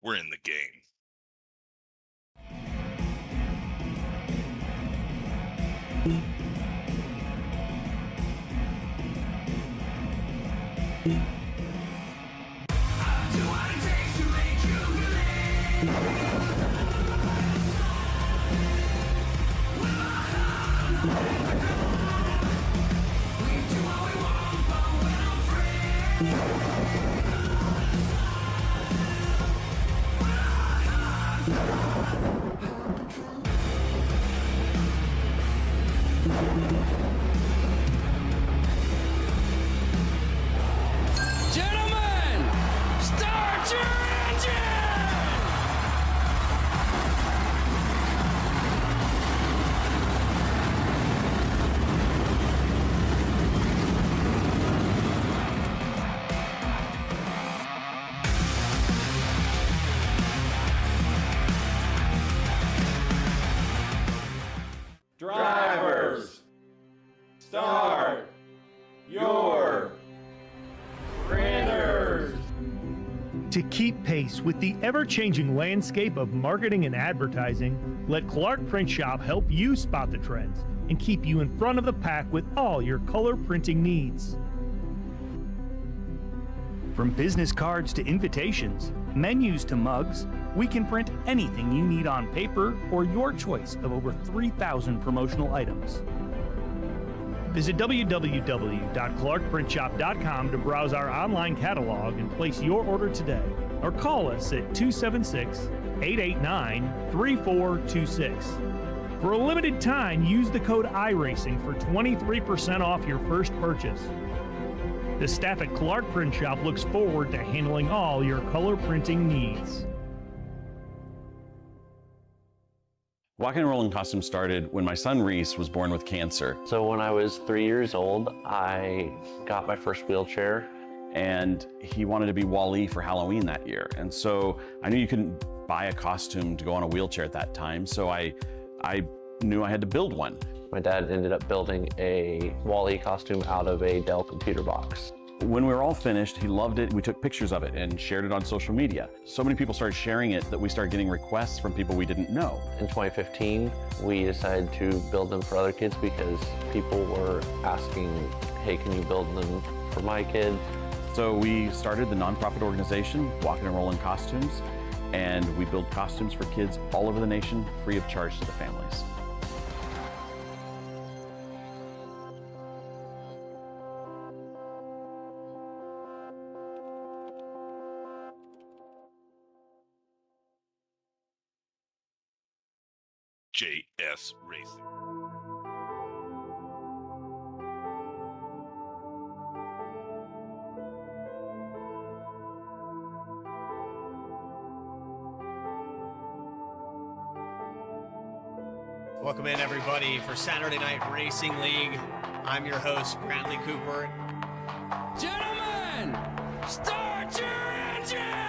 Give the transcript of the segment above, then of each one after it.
we're in the game. Gentlemen, start your engine! Drivers, start your printers. To keep pace with the ever-changing landscape of marketing and advertising, let Clark Print Shop help you spot the trends and keep you in front of the pack with all your color printing needs. From business cards to invitations, menus to mugs, we can print anything you need on paper or your choice of over 3,000 promotional items. Visit www.clarkprintshop.com to browse our online catalog and place your order today, or call us at 276-889-3426. For a limited time, use the code iRacing for 23% off your first purchase. The staff at Clark Print Shop looks forward to handling all your color printing needs. Walking and Rolling Costumes started when my son Reese was born with cancer. So when I was 3 years old, I got my first wheelchair. And he wanted to be Wall-E for Halloween that year. And so I knew you couldn't buy a costume to go on a wheelchair at that time, so I knew I had to build one. My dad ended up building a Wall-E costume out of a Dell computer box. When we were all finished, he loved it. We took pictures of it and shared it on social media. So many people started sharing it that we started getting requests from people we didn't know. In 2015, we decided to build them for other kids because people were asking, hey, can you build them for my kid? So we started the nonprofit organization, Walking and Rolling Costumes, and we build costumes for kids all over the nation, free of charge to the families. JS Racing. Welcome in, everybody, for Saturday Night Racing League. I'm your host, Bradley Cooper. Gentlemen, start your engine!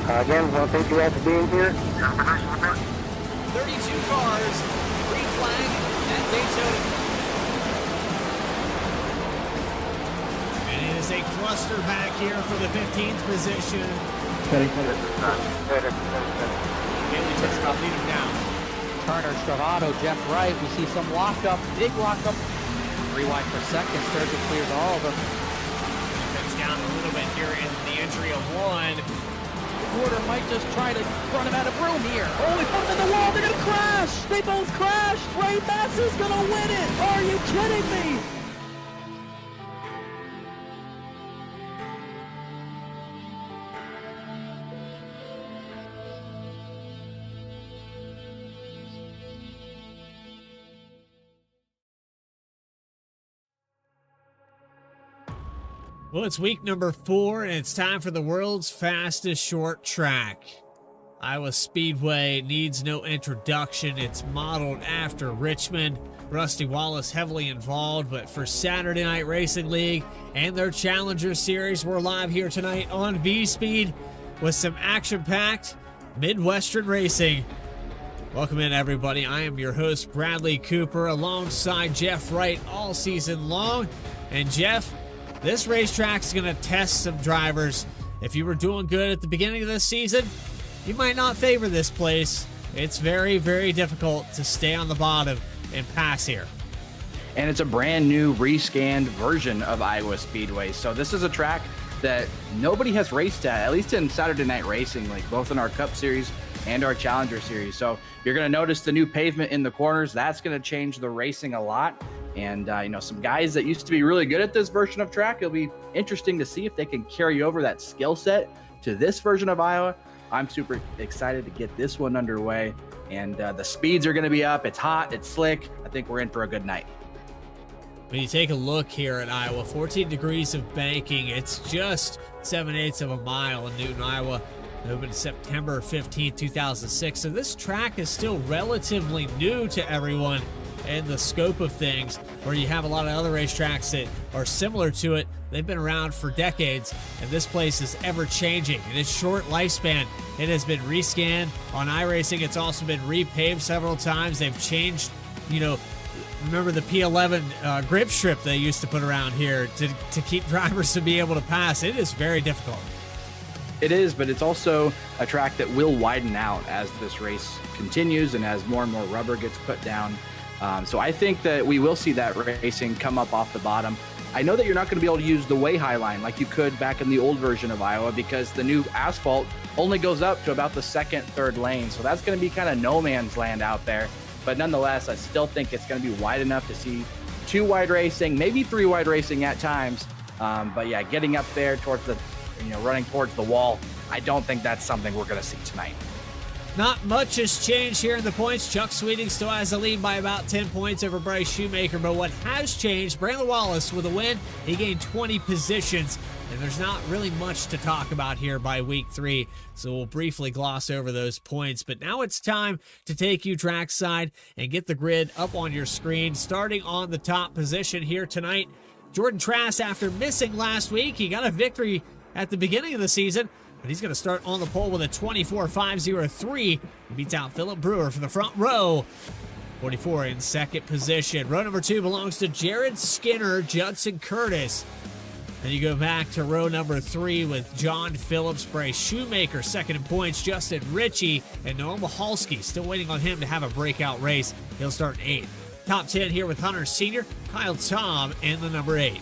Again, well, thank you all for being here. 32 cars, green flag at Daytona. And it is a cluster back here for the 15th position. Bailey Turner will lead him down. Turner, Stravato, Jeff Wright. We see some lockup, big lockup. Rewind for second. Sturgeon clears all of them. Comes down a little bit here in the entry of one. Porter might just try to run him out of room here. Oh, he bumped in the wall. They're going to crash. They both crash. Ray Massey's going to win it. Are you kidding me? Well, it's week number 4, and it's time for the world's fastest short track. Iowa Speedway needs no introduction. It's modeled after Richmond. Rusty Wallace heavily involved, but for Saturday Night Racing League and their Challenger Series, we're live here tonight on V-Speed with some action-packed Midwestern racing. Welcome in, everybody. I am your host, Bradley Cooper, alongside Jeff Wright all season long. And Jeff, this racetrack's going to test some drivers. If you were doing good at the beginning of this season, you might not favor this place. It's very, very difficult to stay on the bottom and pass here. And it's a brand new rescanned version of Iowa Speedway. So this is a track that nobody has raced at least in Saturday Night Racing, like both in our Cup Series and our Challenger Series. So you're going to notice the new pavement in the corners. That's going to change the racing a lot. And, some guys that used to be really good at this version of track, it'll be interesting to see if they can carry over that skill set to this version of Iowa. I'm super excited to get this one underway. And the speeds are going to be up. It's hot. It's slick. I think we're in for a good night. When you take a look here at Iowa, 14 degrees of banking. It's just 7/8 of a mile in Newton, Iowa. Opened September 15, 2006. So this track is still relatively new to everyone in the scope of things, where you have a lot of other racetracks that are similar to it. They've been around for decades, and this place is ever changing. In its short lifespan, it has been rescanned. On iRacing, it's also been repaved several times. They've changed, remember the P11 grip strip they used to put around here to keep drivers to be able to pass. It is very difficult. It is, but it's also a track that will widen out as this race continues and as more and more rubber gets put down. So I think that we will see that racing come up off the bottom. I know that you're not going to be able to use the way high line like you could back in the old version of Iowa, because the new asphalt only goes up to about the second, third lane. So that's going to be kind of no man's land out there. But nonetheless, I still think it's going to be wide enough to see 2 wide racing, maybe 3 wide racing at times. But yeah, getting up there towards the, running towards the wall, I don't think that's something we're going to see tonight. Not much has changed here in the points. Chuck Sweeting still has a lead by about 10 points over Bryce Shoemaker, but what has changed, Brandon Wallace with a win. He gained 20 positions, and there's not really much to talk about here by week 3, so we'll briefly gloss over those points. But now it's time to take you trackside and get the grid up on your screen. Starting on the top position here tonight, Jordan Trask, after missing last week, he got a victory at the beginning of the season, but he's going to start on the pole with a 24.503. He beats out Philip Brewer for the front row. 44 in second position. Row number 2 belongs to Jared Skinner, Judson Curtis. Then you go back to row number 3 with John Phillips, Bryce Shoemaker, second in points, Justin Ritchie, and Noah Michalski. Still waiting on him to have a breakout race. He'll start in 8th. Top 10 here with Hunter Sr., Kyle Tom, and the number 8.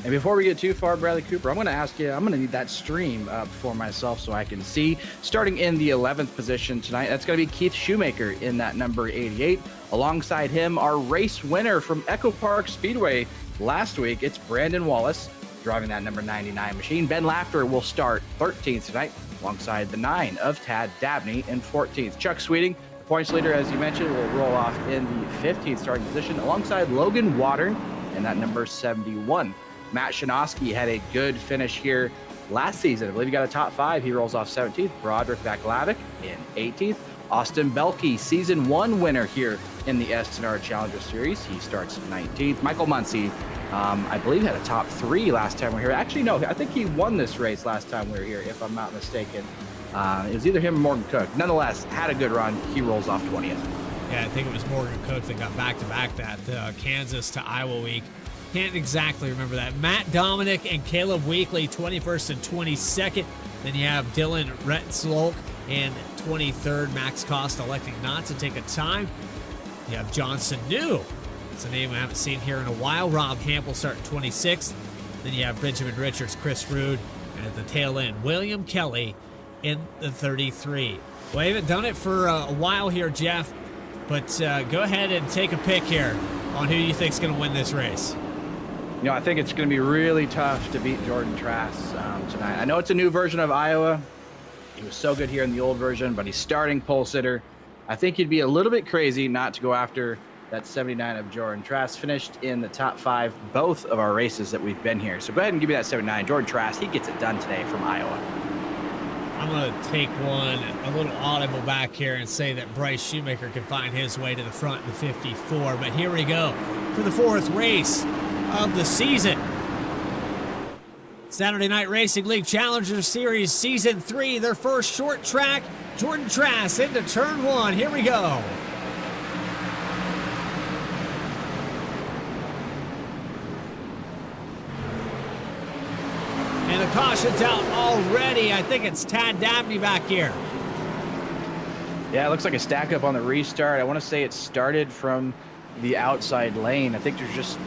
And before we get too far, Bradley Cooper, I'm going to ask you, I'm going to need that stream up for myself so I can see. Starting in the 11th position tonight, that's going to be Keith Shoemaker in that number 88. Alongside him, our race winner from Echo Park Speedway last week, it's Brandon Wallace driving that number 99 machine. Ben Laughter will start 13th tonight alongside the 9 of Tad Dabney in 14th. Chuck Sweeting, the points leader, as you mentioned, will roll off in the 15th starting position alongside Logan Water in that number 71. Matt Shanoski had a good finish here last season. I believe he got a top 5. He rolls off 17th. Broderick Vaclavic in 18th. Austin Belkey, season 1 winner here in the SNR Challenger Series. He starts 19th. Michael Muncy, I believe, had a top 3 last time we were here. Actually, no, I think he won this race last time we were here, if I'm not mistaken. It was either him or Morgan Cook. Nonetheless, had a good run. He rolls off 20th. Yeah, I think it was Morgan Cook that got back-to-back that Kansas to Iowa week. Can't exactly remember that. Matt Dominic and Caleb Weekly, 21st and 22nd. Then you have Dylan Retzlock in 23rd. Max Cost electing not to take a time. You have Johnson New. It's a name I haven't seen here in a while. Rob Hample starting 26th. Then you have Benjamin Richards, Chris Rude, and at the tail end, William Kelly in the 33. Well, I haven't done it for a while here, Jeff, but go ahead and take a pick here on who you think is going to win this race. I think it's going to be really tough to beat Jordan Trask tonight. I know it's a new version of Iowa. He was so good here in the old version, but he's starting pole sitter. I think he'd be a little bit crazy not to go after that 79 of Jordan Trask. Finished in the top 5 both of our races that we've been here. So go ahead and give me that 79. Jordan Trask, he gets it done today from Iowa. I'm going to take one a little audible back here and say that Bryce Shoemaker can find his way to the front in the 54. But here we go for the 4th race of the season. Saturday Night Racing League Challenger Series Season 3, their first short track. Jordan Trask into turn 1. Here we go. And the caution's out already. I think it's Tad Dabney back here. Yeah, it looks like a stack up on the restart. I want to say it started from the outside lane. I think there's just,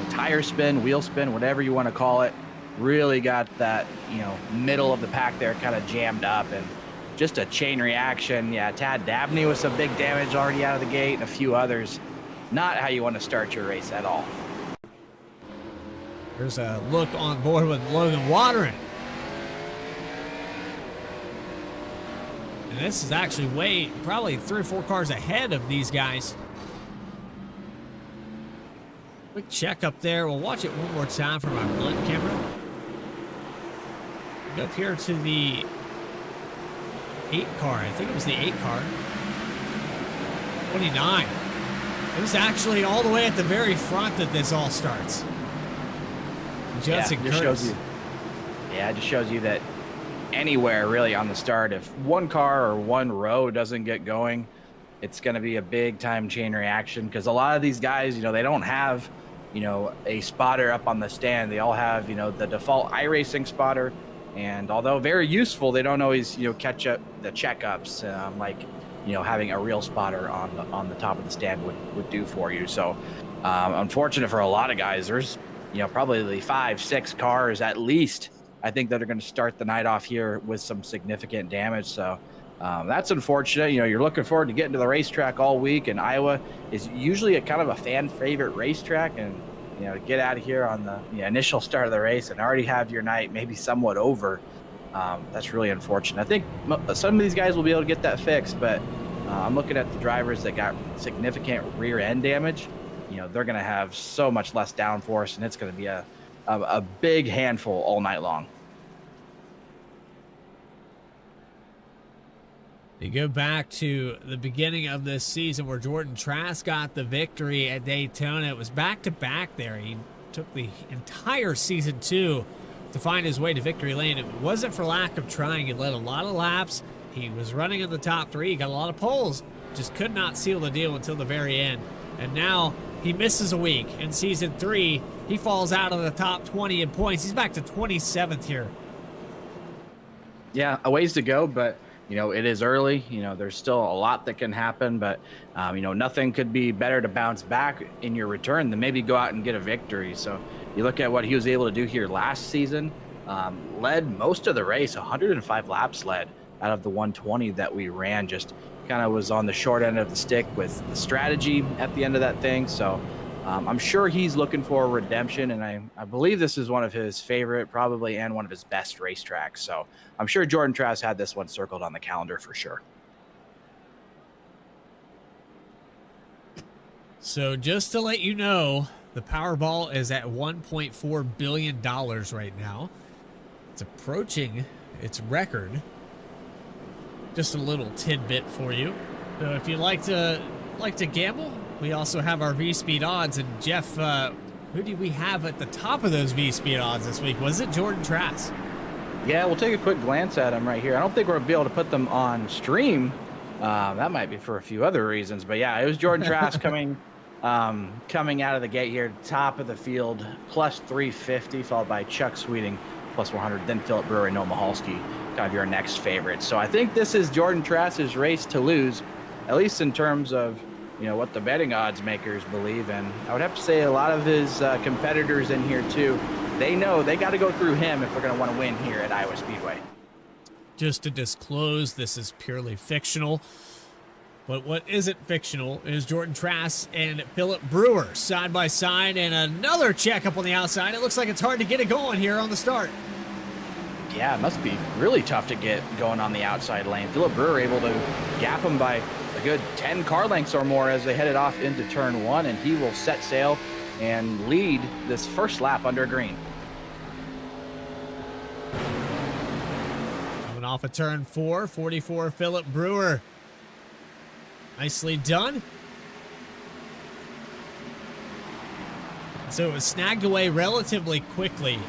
tire spin, wheel spin, whatever you want to call it. Really got that, middle of the pack there kind of jammed up, and just a chain reaction. Yeah, Tad Dabney with some big damage already out of the gate, and a few others. Not how you want to start your race at all. There's a look on board with Logan Watering. And this is actually probably 3 or 4 cars ahead of these guys. Quick check up there. We'll watch it one more time from our blimp camera. Go up here to the 8 car. I think it was the 8 car. 29. It was actually all the way at the very front that this all starts. Judson Curtis. It just shows you that anywhere really on the start, if one car or one row doesn't get going, it's going to be a big time chain reaction, because a lot of these guys, they don't have, a spotter up on the stand. They all have, the default iRacing spotter. And although very useful, they don't always, catch up the checkups like, having a real spotter on the top of the stand would do for you. So unfortunate for a lot of guys. There's, probably 5-6 cars at least, I think, that are going to start the night off here with some significant damage. So that's unfortunate. You're looking forward to getting to the racetrack all week, and Iowa is usually a kind of a fan favorite racetrack. And, to get out of here on the initial start of the race and already have your night maybe somewhat over, that's really unfortunate. I think some of these guys will be able to get that fixed, but I'm looking at the drivers that got significant rear end damage. They're going to have so much less downforce, and it's going to be a big handful all night long. You go back to the beginning of this season where Jordan Trask got the victory at Daytona. It was back-to-back there. He took the entire Season 2 to find his way to victory lane. It wasn't for lack of trying. He led a lot of laps. He was running in the top 3. He got a lot of poles. Just could not seal the deal until the very end. And now he misses a week. In Season 3, he falls out of the top 20 in points. He's back to 27th here. Yeah, a ways to go, but it is early. There's still a lot that can happen, but nothing could be better to bounce back in your return than maybe go out and get a victory. So you look at what he was able to do here last season, led most of the race, 105 laps led out of the 120 that we ran. Just kind of was on the short end of the stick with the strategy at the end of that thing. So I'm sure he's looking for redemption, and I believe this is one of his favorite, probably, and one of his best racetracks. So I'm sure Jordan Trask had this one circled on the calendar for sure. So just to let you know, the Powerball is at $1.4 billion right now. It's approaching its record. Just a little tidbit for you. So if you like to gamble, we also have our V-Speed odds. And Jeff, who do we have at the top of those V-Speed odds this week? Was it Jordan Trask? Yeah, we'll take a quick glance at them right here. I don't think we're going to be able to put them on stream. That might be for a few other reasons. But yeah, it was Jordan Trask coming out of the gate here, top of the field, plus 350, followed by Chuck Sweeting, plus 100, then Philip Brewer and Noah Mahalski, kind of your next favorite. So I think this is Jordan Trask's race to lose, at least in terms of what the betting odds makers believe. And I would have to say a lot of his competitors in here too, they know they got to go through him if they're going to want to win here at Iowa Speedway. Just to disclose, this is purely fictional. But what isn't fictional is Jordan Trask and Philip Brewer side by side, and another checkup on the outside. It looks like it's hard to get it going here on the start. Yeah, it must be really tough to get going on the outside lane. Philip Brewer able to gap him by a good 10 car lengths or more as they headed off into turn 1, and he will set sail and lead this first lap under green. Coming off of turn 4, 44 Philip Brewer. Nicely done. So it was snagged away relatively quickly.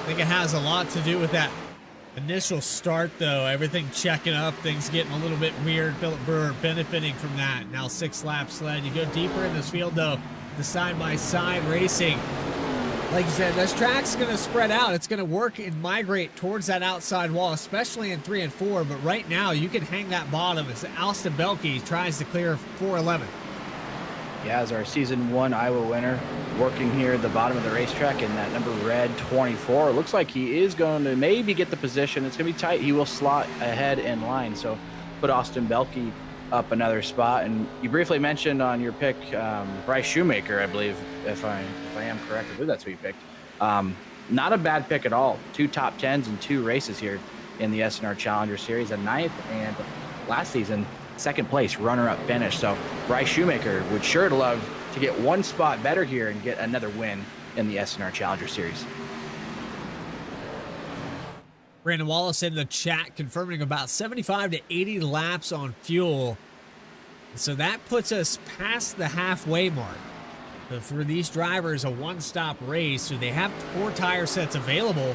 I think it has a lot to do with that initial start, though. Everything checking up, things getting a little bit weird. Philip Brewer benefiting from that. Now 6 laps led. You go deeper in this field, though, the side-by-side racing. Like you said, this track's going to spread out. It's going to work and migrate towards that outside wall, especially in 3 and 4. But right now, you can hang that bottom as Austin Belke tries to clear 411. Yeah, as our season 1 Iowa winner, working here at the bottom of the racetrack in that number red 24. It looks like he is going to maybe get the position. It's going to be tight. He will slot ahead in line. So put Austin Belke up another spot. And you briefly mentioned on your pick, Bryce Shoemaker, I believe, if I am correct. I believe that's who you picked. Not a bad pick at all. 2 top 10s and 2 races here in the SNR Challenger Series, a 9th, and last season, 2nd place runner-up finish. So Bryce Shoemaker would sure love to get 1 spot better here and get another win in the SNR Challenger Series. Brandon Wallace in the chat confirming about 75 to 80 laps on fuel. So that puts us past the halfway mark. But for these drivers, a one-stop race, so they have 4 tire sets available.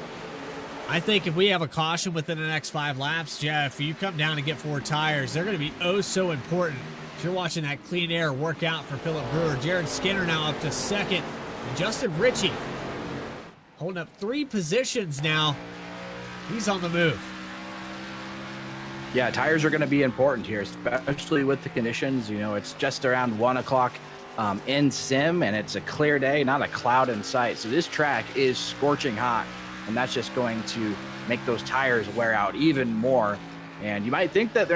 I think if we have a caution within the next 5 laps, Jeff, you come down and get 4 tires, they're going to be oh so important. You're watching that clean air work out for Philip Brewer. Jared Skinner now up to 2nd. And Justin Ritchie holding up 3 positions now. He's on the move. Yeah, tires are going to be important here, especially with the conditions. You know, it's just around 1 o'clock in sim, and it's a clear day, not a cloud in sight. So this track is scorching hot, and that's just going to make those tires wear out even more. And you might think that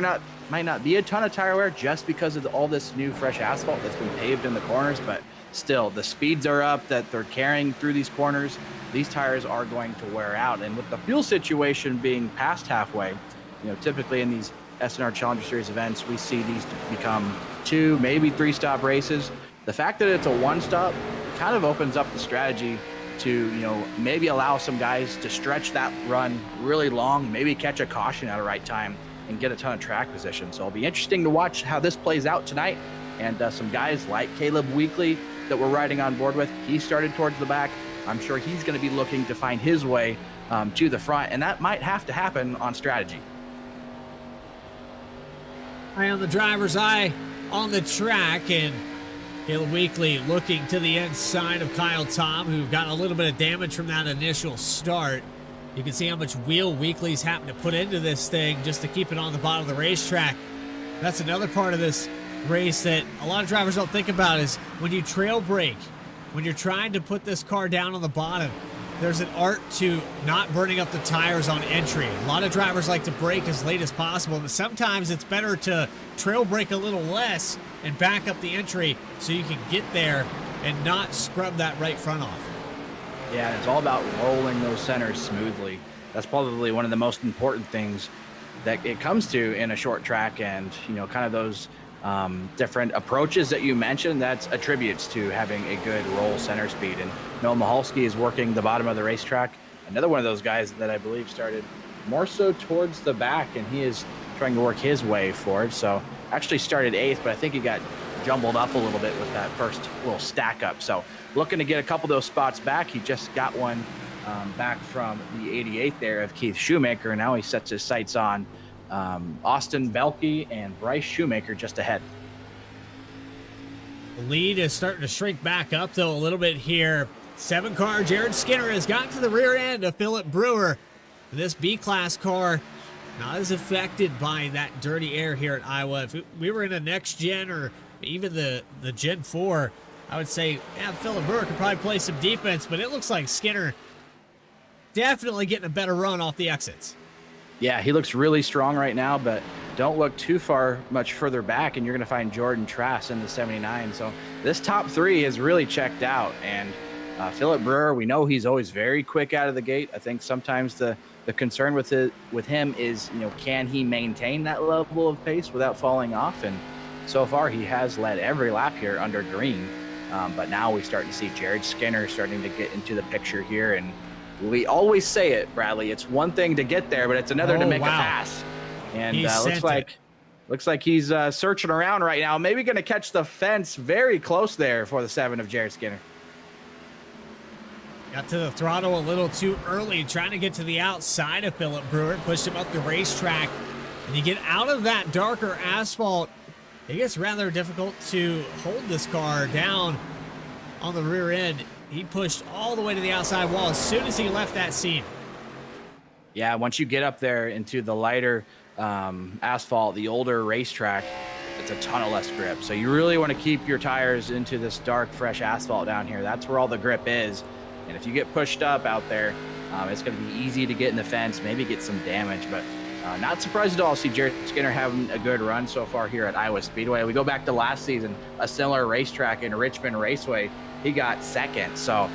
might not be a ton of tire wear just because of all this new fresh asphalt that's been paved in the corners, but still the speeds are up that they're carrying through these corners. These tires are going to wear out. And with the fuel situation being past halfway, you know, typically in these SNR Challenger Series events, we see these become 2, maybe 3 stop races. The fact that it's a 1-stop kind of opens up the strategy to, you know, maybe allow some guys to stretch that run really long, maybe catch a caution at the right time and get a ton of track position. So it'll be interesting to watch how this plays out tonight. And some guys like Caleb Weekly that we're riding on board with, he started towards the back. I'm sure he's going to be looking to find his way to the front, and that might have to happen on strategy. Eye on the driver's eye on the track, and Caleb Weekly looking to the inside of Kyle Tom, who got a little bit of damage from that initial start. You can see how much wheel Weekly's having to put into this thing just to keep it on the bottom of the racetrack. That's another part of this race that a lot of drivers don't think about, is when you trail brake, when you're trying to put this car down on the bottom, there's an art to not burning up the tires on entry. A lot of drivers like to brake as late as possible, but sometimes it's better to trail brake a little less and back up the entry so you can get there and not scrub that right front off. Yeah, it's all about rolling those centers smoothly. That's probably one of the most important things that it comes to in a short track, and, you know, kind of those different approaches that you mentioned, that's attributes to having a good roll center speed. And Noah Mahalski is working the bottom of the racetrack. Another one of those guys that I believe started more so towards the back, and he is trying to work his way forward. So actually started 8th, but I think he got jumbled up a little bit with that first little stack up. So looking to get a couple of those spots back. He just got one back from the 88 there of Keith Shoemaker. Now he sets his sights on Austin Belke and Bryce Shoemaker just ahead. The lead is starting to shrink back up, though, a little bit here. 7-car Jared Skinner has gotten to the rear end of Philip Brewer. This B-class car not as affected by that dirty air here at Iowa. If we were in a next gen or even the Gen 4, I would say, yeah, Philip Brewer could probably play some defense, but it looks like Skinner definitely getting a better run off the exits. Yeah, he looks really strong right now, but don't look too much further back, and you're going to find Jordan Trask in the 79. So this top 3 is really checked out. And Philip Brewer, we know he's always very quick out of the gate. I think sometimes the concern with him is, you know, can he maintain that level of pace without falling off? And so far, he has led every lap here under green. But now we start to see Jared Skinner starting to get into the picture here. And we always say it, Bradley, it's one thing to get there, but it's another to make a pass. And looks like he's searching around right now. Maybe going to catch the fence very close there for the 7 of Jared Skinner. Got to the throttle a little too early, trying to get to the outside of Philip Brewer, pushed him up the racetrack. And you get out of that darker asphalt, it gets rather difficult to hold this car down on the rear end. He pushed all the way to the outside wall as soon as he left that seam. Yeah, once you get up there into the lighter asphalt, the older racetrack, it's a ton of less grip. So you really want to keep your tires into this dark, fresh asphalt down here. That's where all the grip is. And if you get pushed up out there, it's going to be easy to get in the fence, maybe get some damage. But not surprised at all to see Jared Skinner having a good run so far here at Iowa Speedway. We go back to last season, a similar racetrack in Richmond Raceway. He got second. So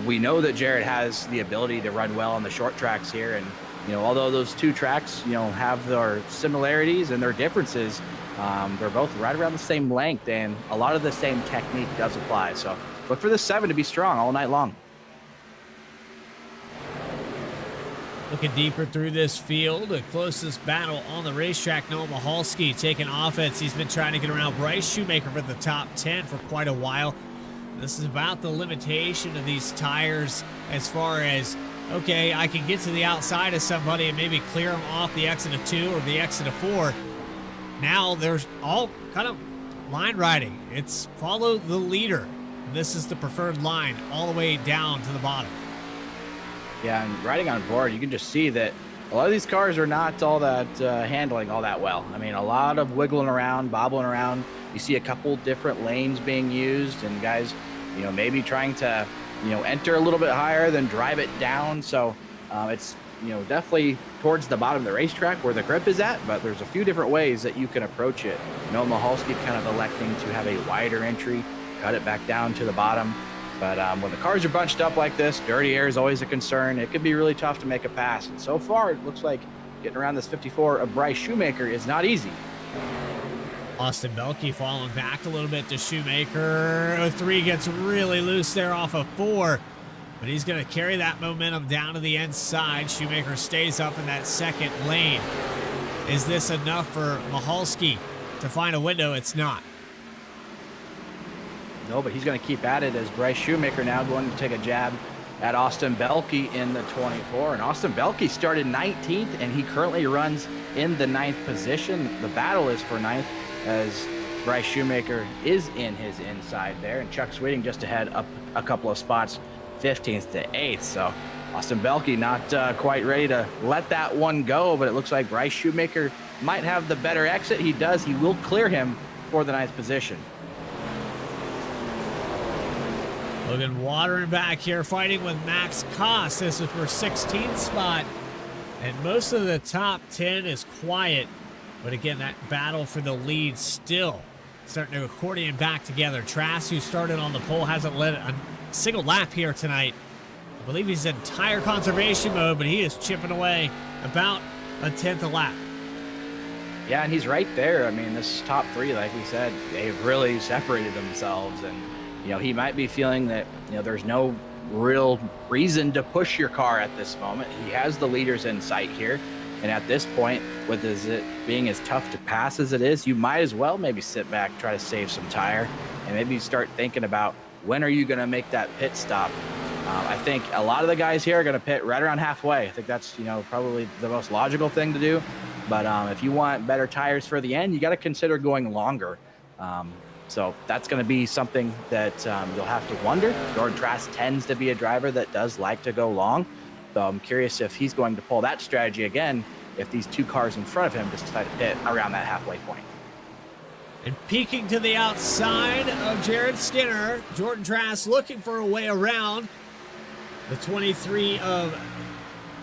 we know that Jared has the ability to run well on the short tracks here. And, although those two tracks, have their similarities and their differences, they're both right around the same length, and a lot of the same technique does apply. So look for the 7 to be strong all night long. Looking deeper through this field, the closest battle on the racetrack, Noah Michalski taking offense. He's been trying to get around Bryce Shoemaker for the top 10 for quite a while. This is about the limitation of these tires as far as, okay, I can get to the outside of somebody and maybe clear them off the exit of 2 or the exit of 4. Now there's all kind of line riding. It's follow the leader. And this is the preferred line all the way down to the bottom. Yeah, and riding on board, you can just see that a lot of these cars are not all that handling all that well. I mean, a lot of wiggling around, bobbling around. You see a couple different lanes being used, and guys, maybe trying to, enter a little bit higher, then drive it down. So it's, definitely towards the bottom of the racetrack where the grip is at, but there's a few different ways that you can approach it. Noah Michalski kind of electing to have a wider entry, cut it back down to the bottom. But when the cars are bunched up like this, dirty air is always a concern. It could be really tough to make a pass. And so far, it looks like getting around this 54 of Bryce Shoemaker is not easy. Austin Belke falling back a little bit to Shoemaker. 3 gets really loose there off of 4. But he's going to carry that momentum down to the inside. Shoemaker stays up in that second lane. Is this enough for Michalski to find a window? It's not. No, but he's going to keep at it as Bryce Shoemaker now going to take a jab at Austin Belke in the 24. And Austin Belke started 19th, and he currently runs in the 9th position. The battle is for 9th as Bryce Shoemaker is in his inside there, and Chuck Sweeting just ahead up a couple of spots, 15th to 8th. So Austin Belke not quite ready to let that one go, but it looks like Bryce Shoemaker might have the better exit. He does. He will clear him for the 9th position. Logan watering back here, fighting with Max Koss. This is for 16th spot. And most of the top 10 is quiet. But again, that battle for the lead still starting to accordion back together. Trask, who started on the pole, hasn't led a single lap here tonight. I believe he's in tire conservation mode, but he is chipping away about a 10th a lap. Yeah, and he's right there. I mean, this top 3, like we said, they've really separated themselves. And he might be feeling that, there's no real reason to push your car at this moment. He has the leaders in sight here. And at this point, with it being as tough to pass as it is, you might as well maybe sit back, try to save some tire, and maybe start thinking about when are you going to make that pit stop. I think a lot of the guys here are going to pit right around halfway. I think that's, probably the most logical thing to do. But if you want better tires for the end, you got to consider going longer. So that's going to be something that you'll have to wonder. Jordan Trask tends to be a driver that does like to go long. So I'm curious if he's going to pull that strategy again if these 2 cars in front of him decide to pit around that halfway point. And peeking to the outside of Jared Skinner, Jordan Trask looking for a way around. The 23 of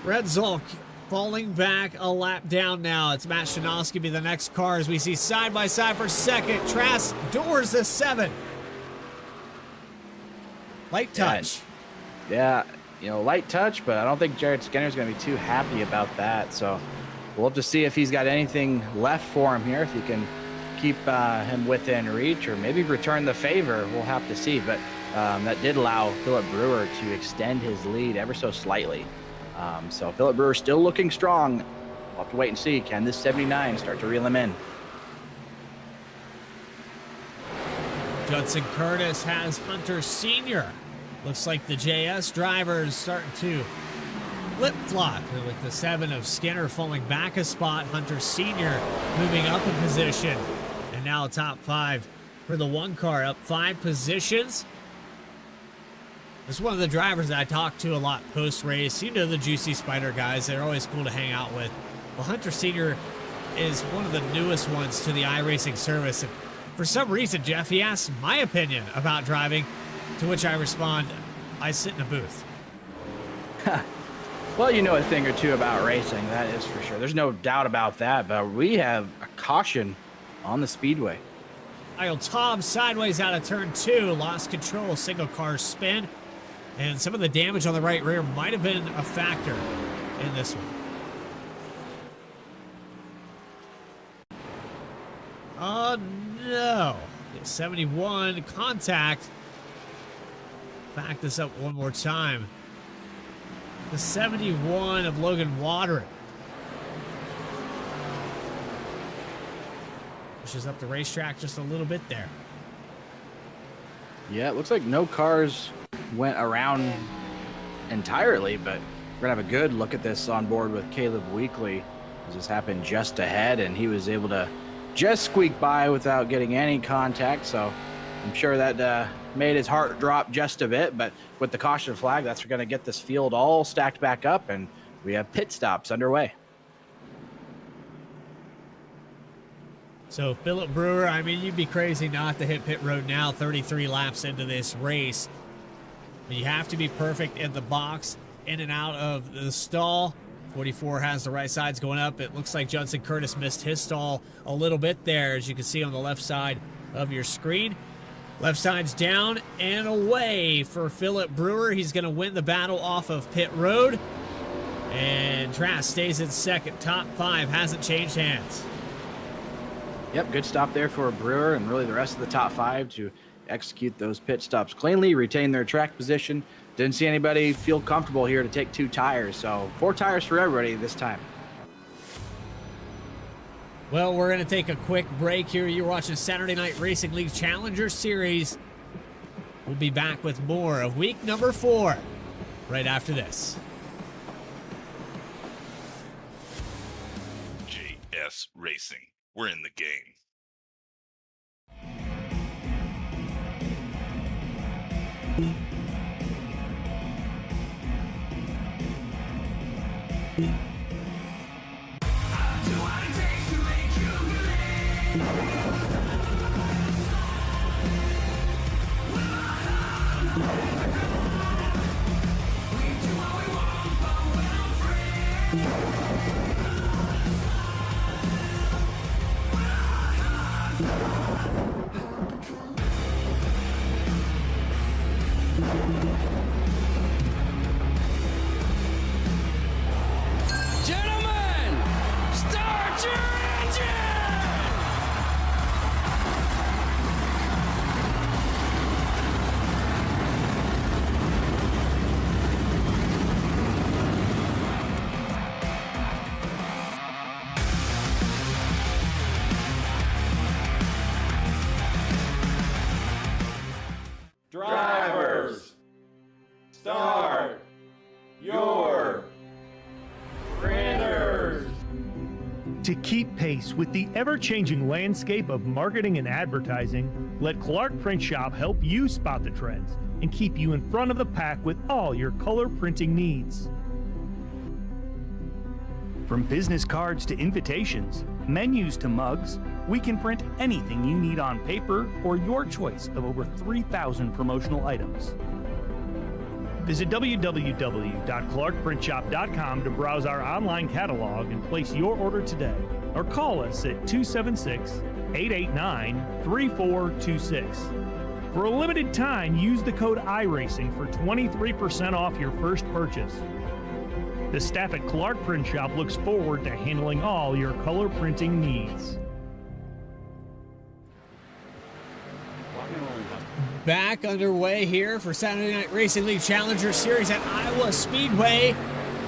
Red Zulk falling back a lap down now. It's Matt Shanowski be the next car as we see side by side for second. Trask doors the 7. Light touch. Yeah, light touch, but I don't think Jared Skinner's going to be too happy about that. So we'll have to see if he's got anything left for him here, if he can keep him within reach or maybe return the favor. We'll have to see. But that did allow Philip Brewer to extend his lead ever so slightly. So Philip Brewer still looking strong. We'll have to wait and see. Can this 79 start to reel him in? Judson Curtis has Hunter Sr. Looks like the JS drivers starting to flip-flop with the 7 of Skinner falling back a spot. Hunter Sr. moving up a position. And now top 5 for the 1 car, up 5 positions. This is one of the drivers that I talk to a lot post-race. You know the Juicy Spider guys. They're always cool to hang out with. Well, Hunter Sr. is one of the newest ones to the iRacing service. And for some reason, Jeff, he asks my opinion about driving, to which I respond, I sit in a booth. Well, you know a thing or two about racing, that is for sure. There's no doubt about that, but we have a caution on the speedway. Kyle Tom sideways out of turn 2, lost control, single car spin, and some of the damage on the right rear might have been a factor in this one. Oh no, 71 contact. Back this up one more time. The 71 of Logan Watering. Pushes up the racetrack just a little bit there. Yeah, it looks like no cars went around entirely, but we're gonna have a good look at this on board with Caleb Weekly. This happened just ahead, and he was able to just squeak by without getting any contact, so I'm sure that made his heart drop just a bit, but with the caution flag, that's going to get this field all stacked back up, and we have pit stops underway. So Philip Brewer, I mean, you'd be crazy not to hit pit road now, 33 laps into this race. But you have to be perfect in the box, in and out of the stall. 44 has the right sides going up. It looks like Judson Curtis missed his stall a little bit there, as you can see on the left side of your screen. Left side's down and away for Philip Brewer. He's going to win the battle off of pit road. And Trask stays in second. Top 5 hasn't changed hands. Yep, good stop there for Brewer, and really the rest of the top 5 to execute those pit stops cleanly, retain their track position. Didn't see anybody feel comfortable here to take 2 tires, so 4 tires for everybody this time. Well, we're going to take a quick break here. You're watching Saturday Night Racing League Challenger Series. We'll be back with more of week number 4 right after this. JS Racing. We're in the game. Gentlemen, start your engine! Drivers, start your printers. To keep pace with the ever-changing landscape of marketing and advertising, let Clark Print Shop help you spot the trends and keep you in front of the pack with all your color printing needs. From business cards to invitations, menus to mugs, we can print anything you need on paper or your choice of over 3,000 promotional items. Visit www.clarkprintshop.com to browse our online catalog and place your order today, or call us at 276-889-3426. For a limited time, use the code iRacing for 23% off your first purchase. The staff at Clark Print Shop looks forward to handling all your color printing needs. Back underway here for Saturday Night Racing League Challenger Series at Iowa Speedway.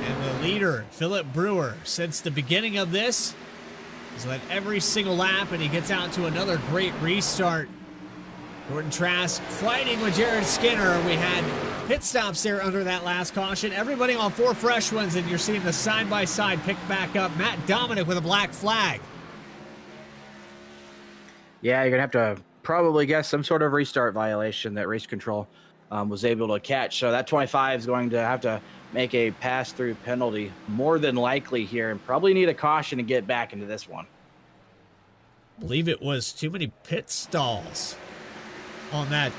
And the leader, Philip Brewer, since the beginning of this, has led every single lap, and he gets out to another great restart. Jordan Trask fighting with Jared Skinner. We had pit stops there under that last caution. Everybody on 4 fresh ones, and you're seeing the side-by-side pick back up. Matt Dominic with a black flag. Yeah, you're going to have to probably guess some sort of restart violation that race control was able to catch. So that 25 is going to have to make a pass-through penalty more than likely here, and probably need a caution to get back into this one. I believe it was too many pit stalls on that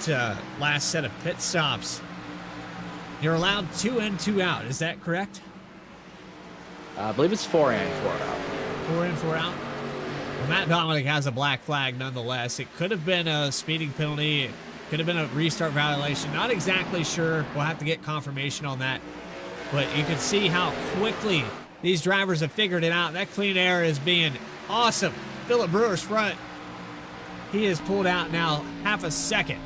last set of pit stops. You're allowed 2 in, 2 out. Is that correct? I believe it's 4 in, 4 out. 4 in, 4 out. Well, Matt Dominic has a black flag nonetheless. It could have been a speeding penalty. It could have been a restart violation. Not exactly sure. We'll have to get confirmation on that. But you can see how quickly these drivers have figured it out. That clean air is being awesome. Philip Brewer's front. He is pulled out now half a second.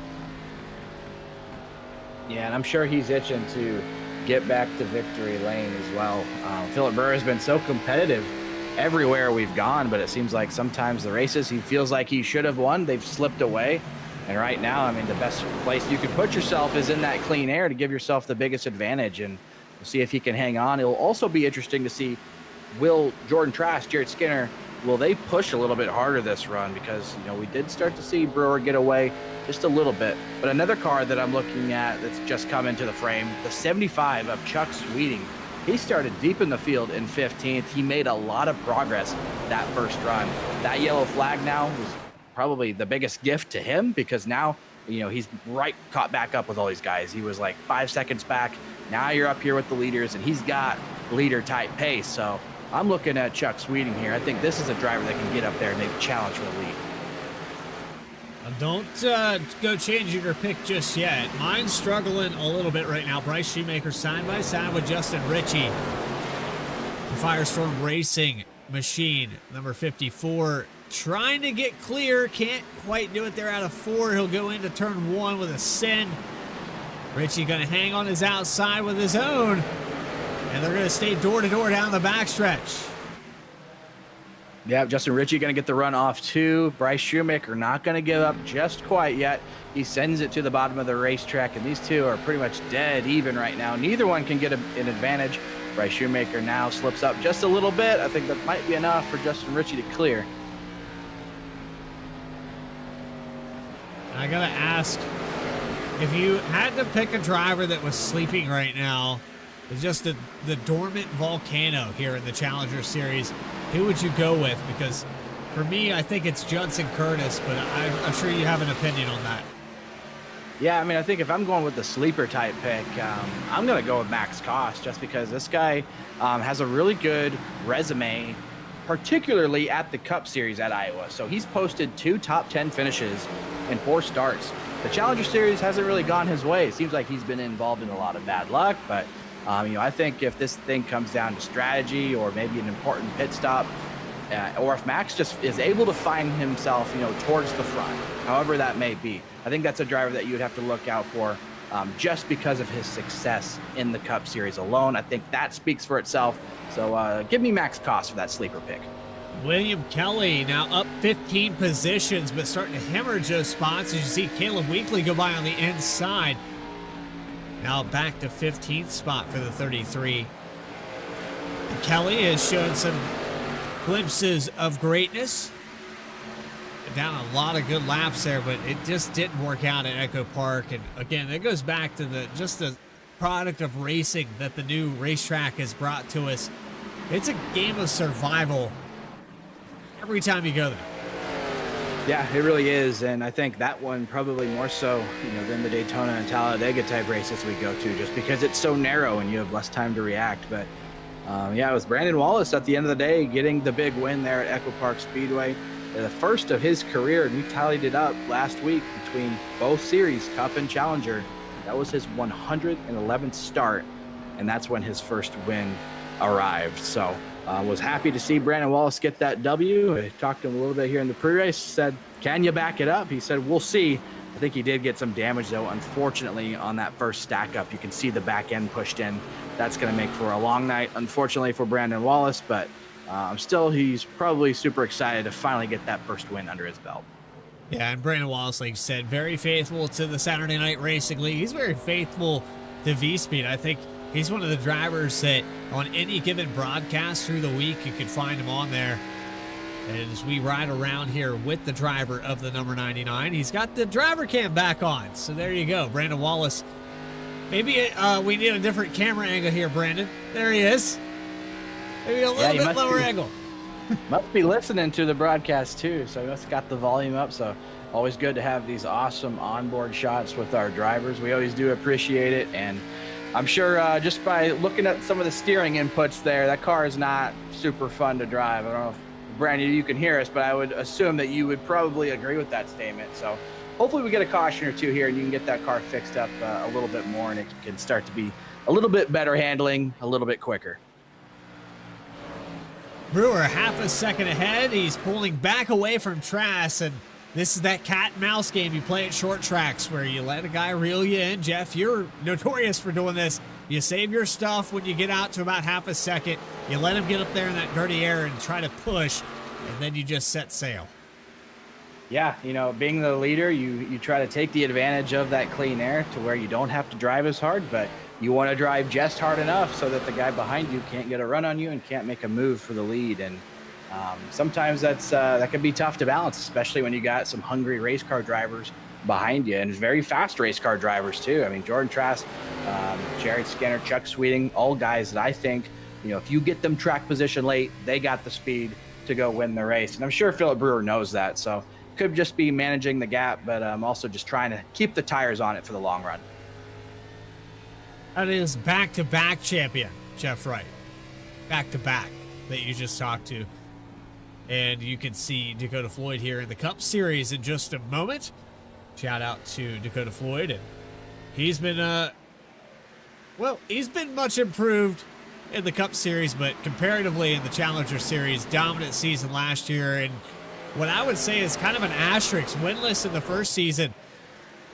Yeah, and I'm sure he's itching to get back to victory lane as well. Philip Brewer has been so competitive everywhere we've gone, but it seems like sometimes the races he feels like he should have won, they've slipped away. And right now, I mean, the best place you could put yourself is in that clean air to give yourself the biggest advantage, and we'll see if he can hang on. It'll also be interesting to see, will Jordan Trask, Jared Skinner, will they push a little bit harder this run? Because, you know, we did start to see Brewer get away just a little bit. But another car that I'm looking at that's just come into the frame, the 75 of Chuck Sweeting. He started deep in the field in 15th. He made a lot of progress that first run. That yellow flag now was probably the biggest gift to him, because now, you know, he's right caught back up with all these guys. He was like 5 seconds back. Now you're up here with the leaders, and he's got leader-type pace. So I'm looking at Chuck Sweeting here. I think this is a driver that can get up there and maybe challenge for the lead. Don't go changing your pick just yet. Mine's struggling a little bit right now. Bryce Shoemaker side by side with Justin Ritchie. The FireStorm Racing machine, number 54, trying to get clear. Can't quite do it there out of 4. He'll go into turn 1 with a send. Ritchie going to hang on his outside with his own. And they're going to stay door to door down the backstretch. Yeah, Justin Ritchie going to get the run off too. Bryce Shoemaker not going to give up just quite yet. He sends it to the bottom of the racetrack, and these two are pretty much dead even right now. Neither one can get an advantage. Bryce Shoemaker now slips up just a little bit. I think that might be enough for Justin Ritchie to clear. I got to ask, if you had to pick a driver that was sleeping right now, just the dormant volcano here in the Challenger Series, who would you go with? Because for me, I think it's Judson Curtis, but I'm sure you have an opinion on that. Yeah, I mean, I think if I'm going with the sleeper type pick, I'm going to go with Max Koss, just because this guy has a really good resume, particularly at the Cup Series at Iowa. So he's posted 2 top 10 finishes in 4 starts. The Challenger Series hasn't really gone his way. It seems like he's been involved in a lot of bad luck, but you know, I think if this thing comes down to strategy or maybe an important pit stop, or if Max just is able to find himself, you know, towards the front, however that may be, I think that's a driver that you would have to look out for just because of his success in the Cup Series alone. I think that speaks for itself. So give me Max Koss for that sleeper pick. William Kelly now up 15 positions, but starting to hemorrhage those spots as you see Caleb Weekly go by on the inside. Now back to 15th spot for the 33. And Kelly has shown some glimpses of greatness. Down a lot of good laps there, but it just didn't work out at Echo Park. And again, that goes back to the product of racing that the new racetrack has brought to us. It's a game of survival every time you go there. Yeah, it really is, and I think that one probably more so, you know, than the Daytona and Talladega type races we go to, just because it's so narrow and you have less time to react. But yeah, it was Brandon Wallace at the end of the day getting the big win there at Echo Park Speedway, the first of his career, and we tallied it up last week between both series, Cup and Challenger. That was his 111th start, and that's when his first win arrived. So was happy to see Brandon Wallace get that W. I talked to him a little bit here in the pre-race, said, can you back it up? He said, we'll see. I think he did get some damage, though, unfortunately, on that first stack up. You can see the back end pushed in. That's going to make for a long night, unfortunately, for Brandon Wallace, but still, he's probably super excited to finally get that first win under his belt. Yeah, and Brandon Wallace, like you said, very faithful to the Saturday Night Racing League. He's very faithful the V-Speed. I think he's one of the drivers that on any given broadcast through the week, you can find him on there. And as we ride around here with the driver of the number 99, he's got the driver cam back on. So there you go, Brandon Wallace. Maybe we need a different camera angle here, Brandon. There he is. Maybe a little bit lower angle. Must be listening to the broadcast too, so he must have got the volume up. So always good to have these awesome onboard shots with our drivers. We always do appreciate it, and I'm sure just by looking at some of the steering inputs there, that car is not super fun to drive. I don't know if Brandon, you can hear us, but I would assume that you would probably agree with that statement. So hopefully we get a caution or two here and you can get that car fixed up a little bit more, and it can start to be a little bit better handling, a little bit quicker. Brewer half a second ahead. He's pulling back away from Trask, and this is that cat and mouse game you play at short tracks where you let a guy reel you in. Jeff, you're notorious for doing this. You save your stuff when you get out to about half a second. You let him get up there in that dirty air and try to push, and then you just set sail. Yeah, being the leader, you try to take the advantage of that clean air to where you don't have to drive as hard, but you want to drive just hard enough so that the guy behind you can't get a run on you and can't make a move for the lead. And sometimes that can be tough to balance, especially when you got some hungry race car drivers behind you, and very fast race car drivers too. I mean, Jordan Trask, Jared Skinner, Chuck Sweeting, all guys that I think, if you get them track position late, they got the speed to go win the race. And I'm sure Philip Brewer knows that. So could just be managing the gap, but also just trying to keep the tires on it for the long run. That is back-to-back champion, Jeff Wright. Back-to-back that you just talked to. And you can see Dakota Floyd here in the Cup Series in just a moment. Shout out to Dakota Floyd. And he's been, he's been much improved in the Cup Series, but comparatively in the Challenger Series, dominant season last year. And what I would say is kind of an asterisk, winless in the first season.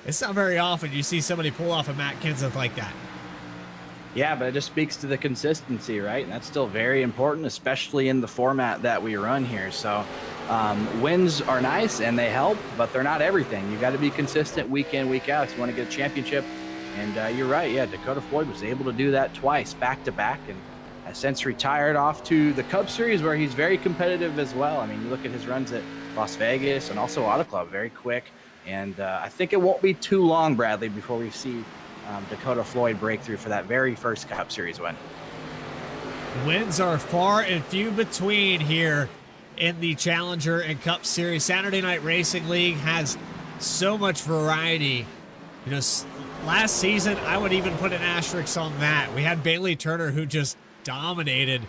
It's not very often you see somebody pull off a Matt Kenseth like that. Yeah, but it just speaks to the consistency, right? And that's still very important, especially in the format that we run here. So wins are nice and they help, but they're not everything. You got to be consistent week in, week out if you want to get a championship. And you're right. Yeah, Dakota Floyd was able to do that twice, back to back, and has since retired off to the Cup Series where he's very competitive as well. I mean, you look at his runs at Las Vegas and also Auto Club, very quick. And I think it won't be too long, Bradley, before we see Dakota Floyd breakthrough for that very first Cup Series win. Wins are far and few between here in the Challenger and Cup Series. Saturday Night Racing League has so much variety. Last season, I would even put an asterisk on that. We had Bailey Turner, who just dominated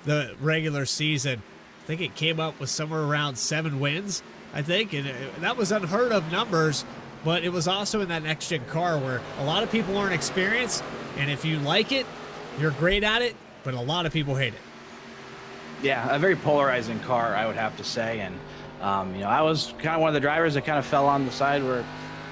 the regular season. I think it came up with somewhere around 7 wins, I think, and that was unheard of numbers. But it was also in that next-gen car where a lot of people aren't experienced, and if you like it, you're great at it, but a lot of people hate it. Yeah, a very polarizing car, I would have to say. And, I was kind of one of the drivers that kind of fell on the side where,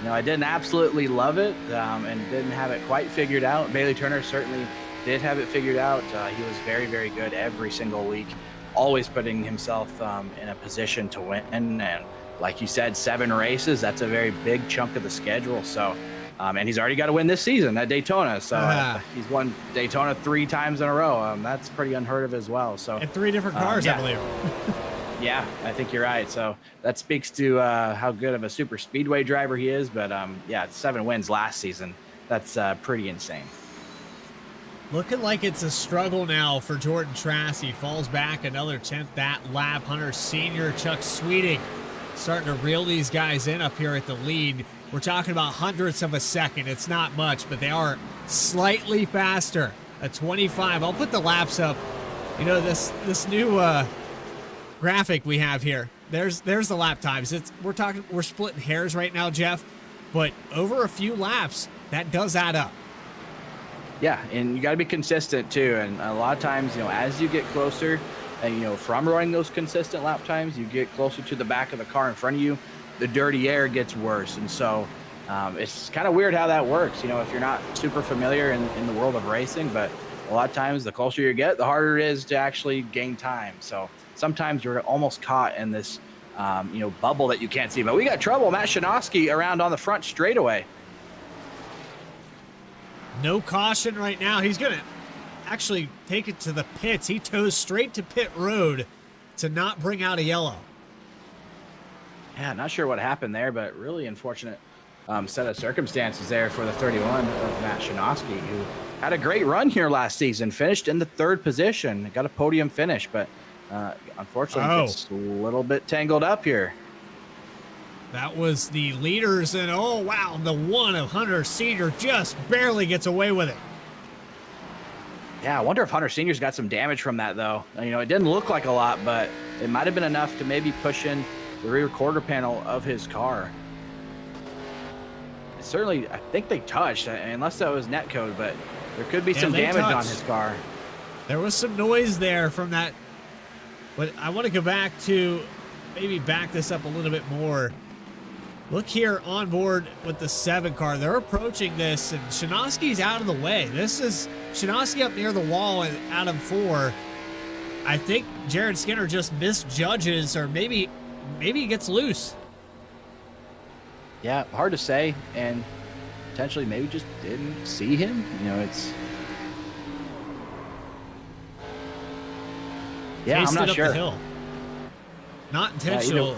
I didn't absolutely love it and didn't have it quite figured out. Bailey Turner certainly did have it figured out. He was very, very good every single week, always putting himself in a position to win. And like you said, 7 races, that's a very big chunk of the schedule. So, and he's already got to win this season at Daytona. So he's won Daytona 3 times in a row. That's pretty unheard of as well. So, and 3 different cars, I believe. Yeah, I think you're right. So that speaks to how good of a super speedway driver he is. But 7 wins last season. That's pretty insane. Looking like it's a struggle now for Jordan Trask. He falls back another 10th that lap. Hunter Sr., Chuck Sweeting starting to reel these guys in up here at the lead. We're talking about hundredths of a second. It's not much, but they are slightly faster. A 25. I'll put the laps up. This new graphic we have here. There's the lap times. We're splitting hairs right now, Jeff, but over a few laps, that does add up. Yeah, and you got to be consistent too. And a lot of times, as you get closer, and from running those consistent lap times, you get closer to the back of the car in front of you, the dirty air gets worse. And so it's kind of weird how that works, if you're not super familiar in the world of racing. But a lot of times, the closer you get, the harder it is to actually gain time. So sometimes you're almost caught in this, bubble that you can't see. But we got trouble. Matt Shinosky around on the front straightaway. No caution right now. He's going to actually take it to the pits. He toes straight to pit road to not bring out a yellow. Yeah, not sure what happened there, but really unfortunate set of circumstances there for the 31 of Matt Shinosky, who had a great run here last season, finished in the 3rd position, got a podium finish, but unfortunately gets a little bit tangled up here. That was the leaders, and oh wow, the one of Hunter Sr. just barely gets away with it. Yeah, I wonder if Hunter Sr.'s got some damage from that, though. You know, it didn't look like a lot, but it might have been enough to maybe push in the rear quarter panel of his car. Certainly, I think they touched, unless that was netcode, but there could be some damage on his car. There was some noise there from that, but I want to go back to maybe back this up a little bit more. Look here on board with the 7 car. They're approaching this, and Shinosky's out of the way. This is Shinosky up near the wall and Adam 4. I think Jared Skinner just misjudges, or maybe he gets loose. Yeah, hard to say, and potentially maybe just didn't see him. You know, it's... Yeah, I'm not sure. Up the hill. Not intentional.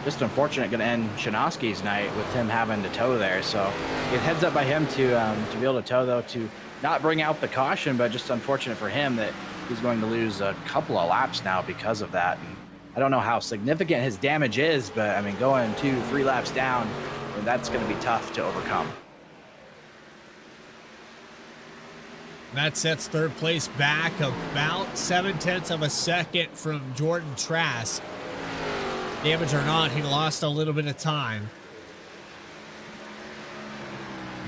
Just unfortunate, going to end Shinosky's night with him having to tow there. So it heads up by him to be able to tow, though, to not bring out the caution, but just unfortunate for him that he's going to lose a couple of laps now because of that. And I don't know how significant his damage is, but I mean, going 2-3 laps down, that's going to be tough to overcome. That sets 3rd place back about 0.7 of a second from Jordan Trask. Damage or not, he lost a little bit of time.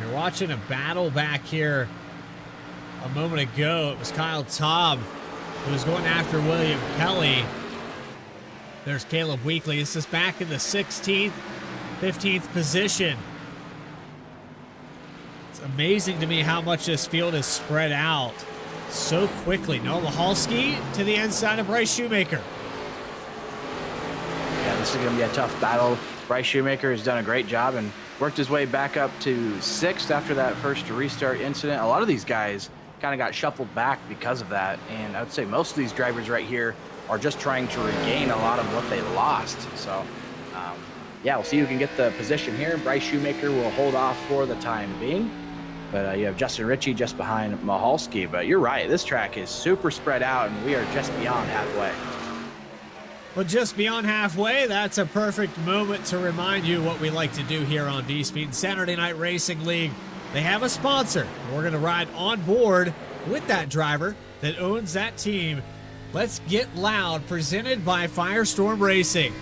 You're watching a battle back here a moment ago. It was Kyle Taub who was going after William Kelly. There's Caleb Weekly. This is back in the 16th, 15th position. It's amazing to me how much this field is spread out so quickly. Noah Mahalski to the inside of Bryce Shoemaker. Yeah, this is going to be a tough battle. Bryce Shoemaker has done a great job and worked his way back up to 6th after that first restart incident. A lot of these guys kind of got shuffled back because of that, and I would say most of these drivers right here are just trying to regain a lot of what they lost. So, yeah, we'll see who can get the position here. Bryce Shoemaker will hold off for the time being, but you have Justin Ritchie just behind Mahalski. But you're right, this track is super spread out, and we are just beyond halfway. Well, just beyond halfway, that's a perfect moment to remind you what we like to do here on V-Speed Saturday Night Racing League. They have a sponsor. We're going to ride on board with that driver that owns that team. Let's Get Loud, presented by FireStorm Racing.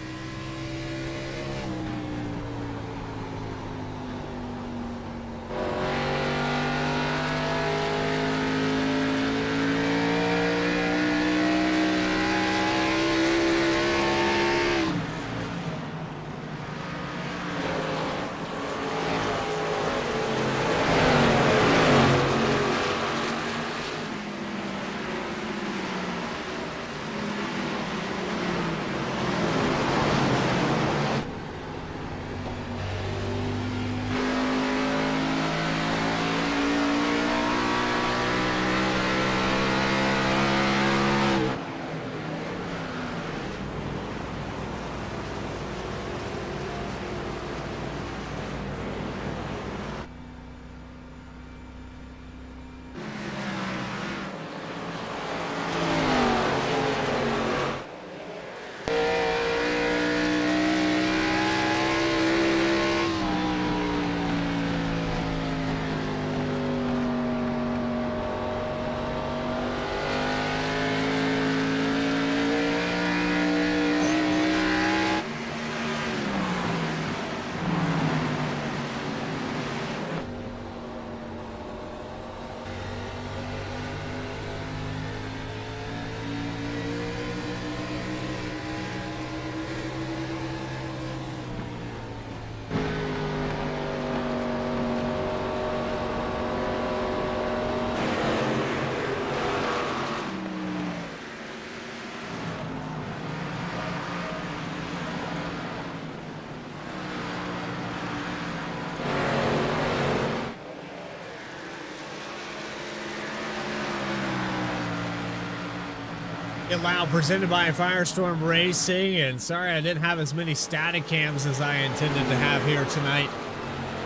Get Loud, presented by FireStorm Racing, and sorry I didn't have as many static cams as I intended to have here tonight,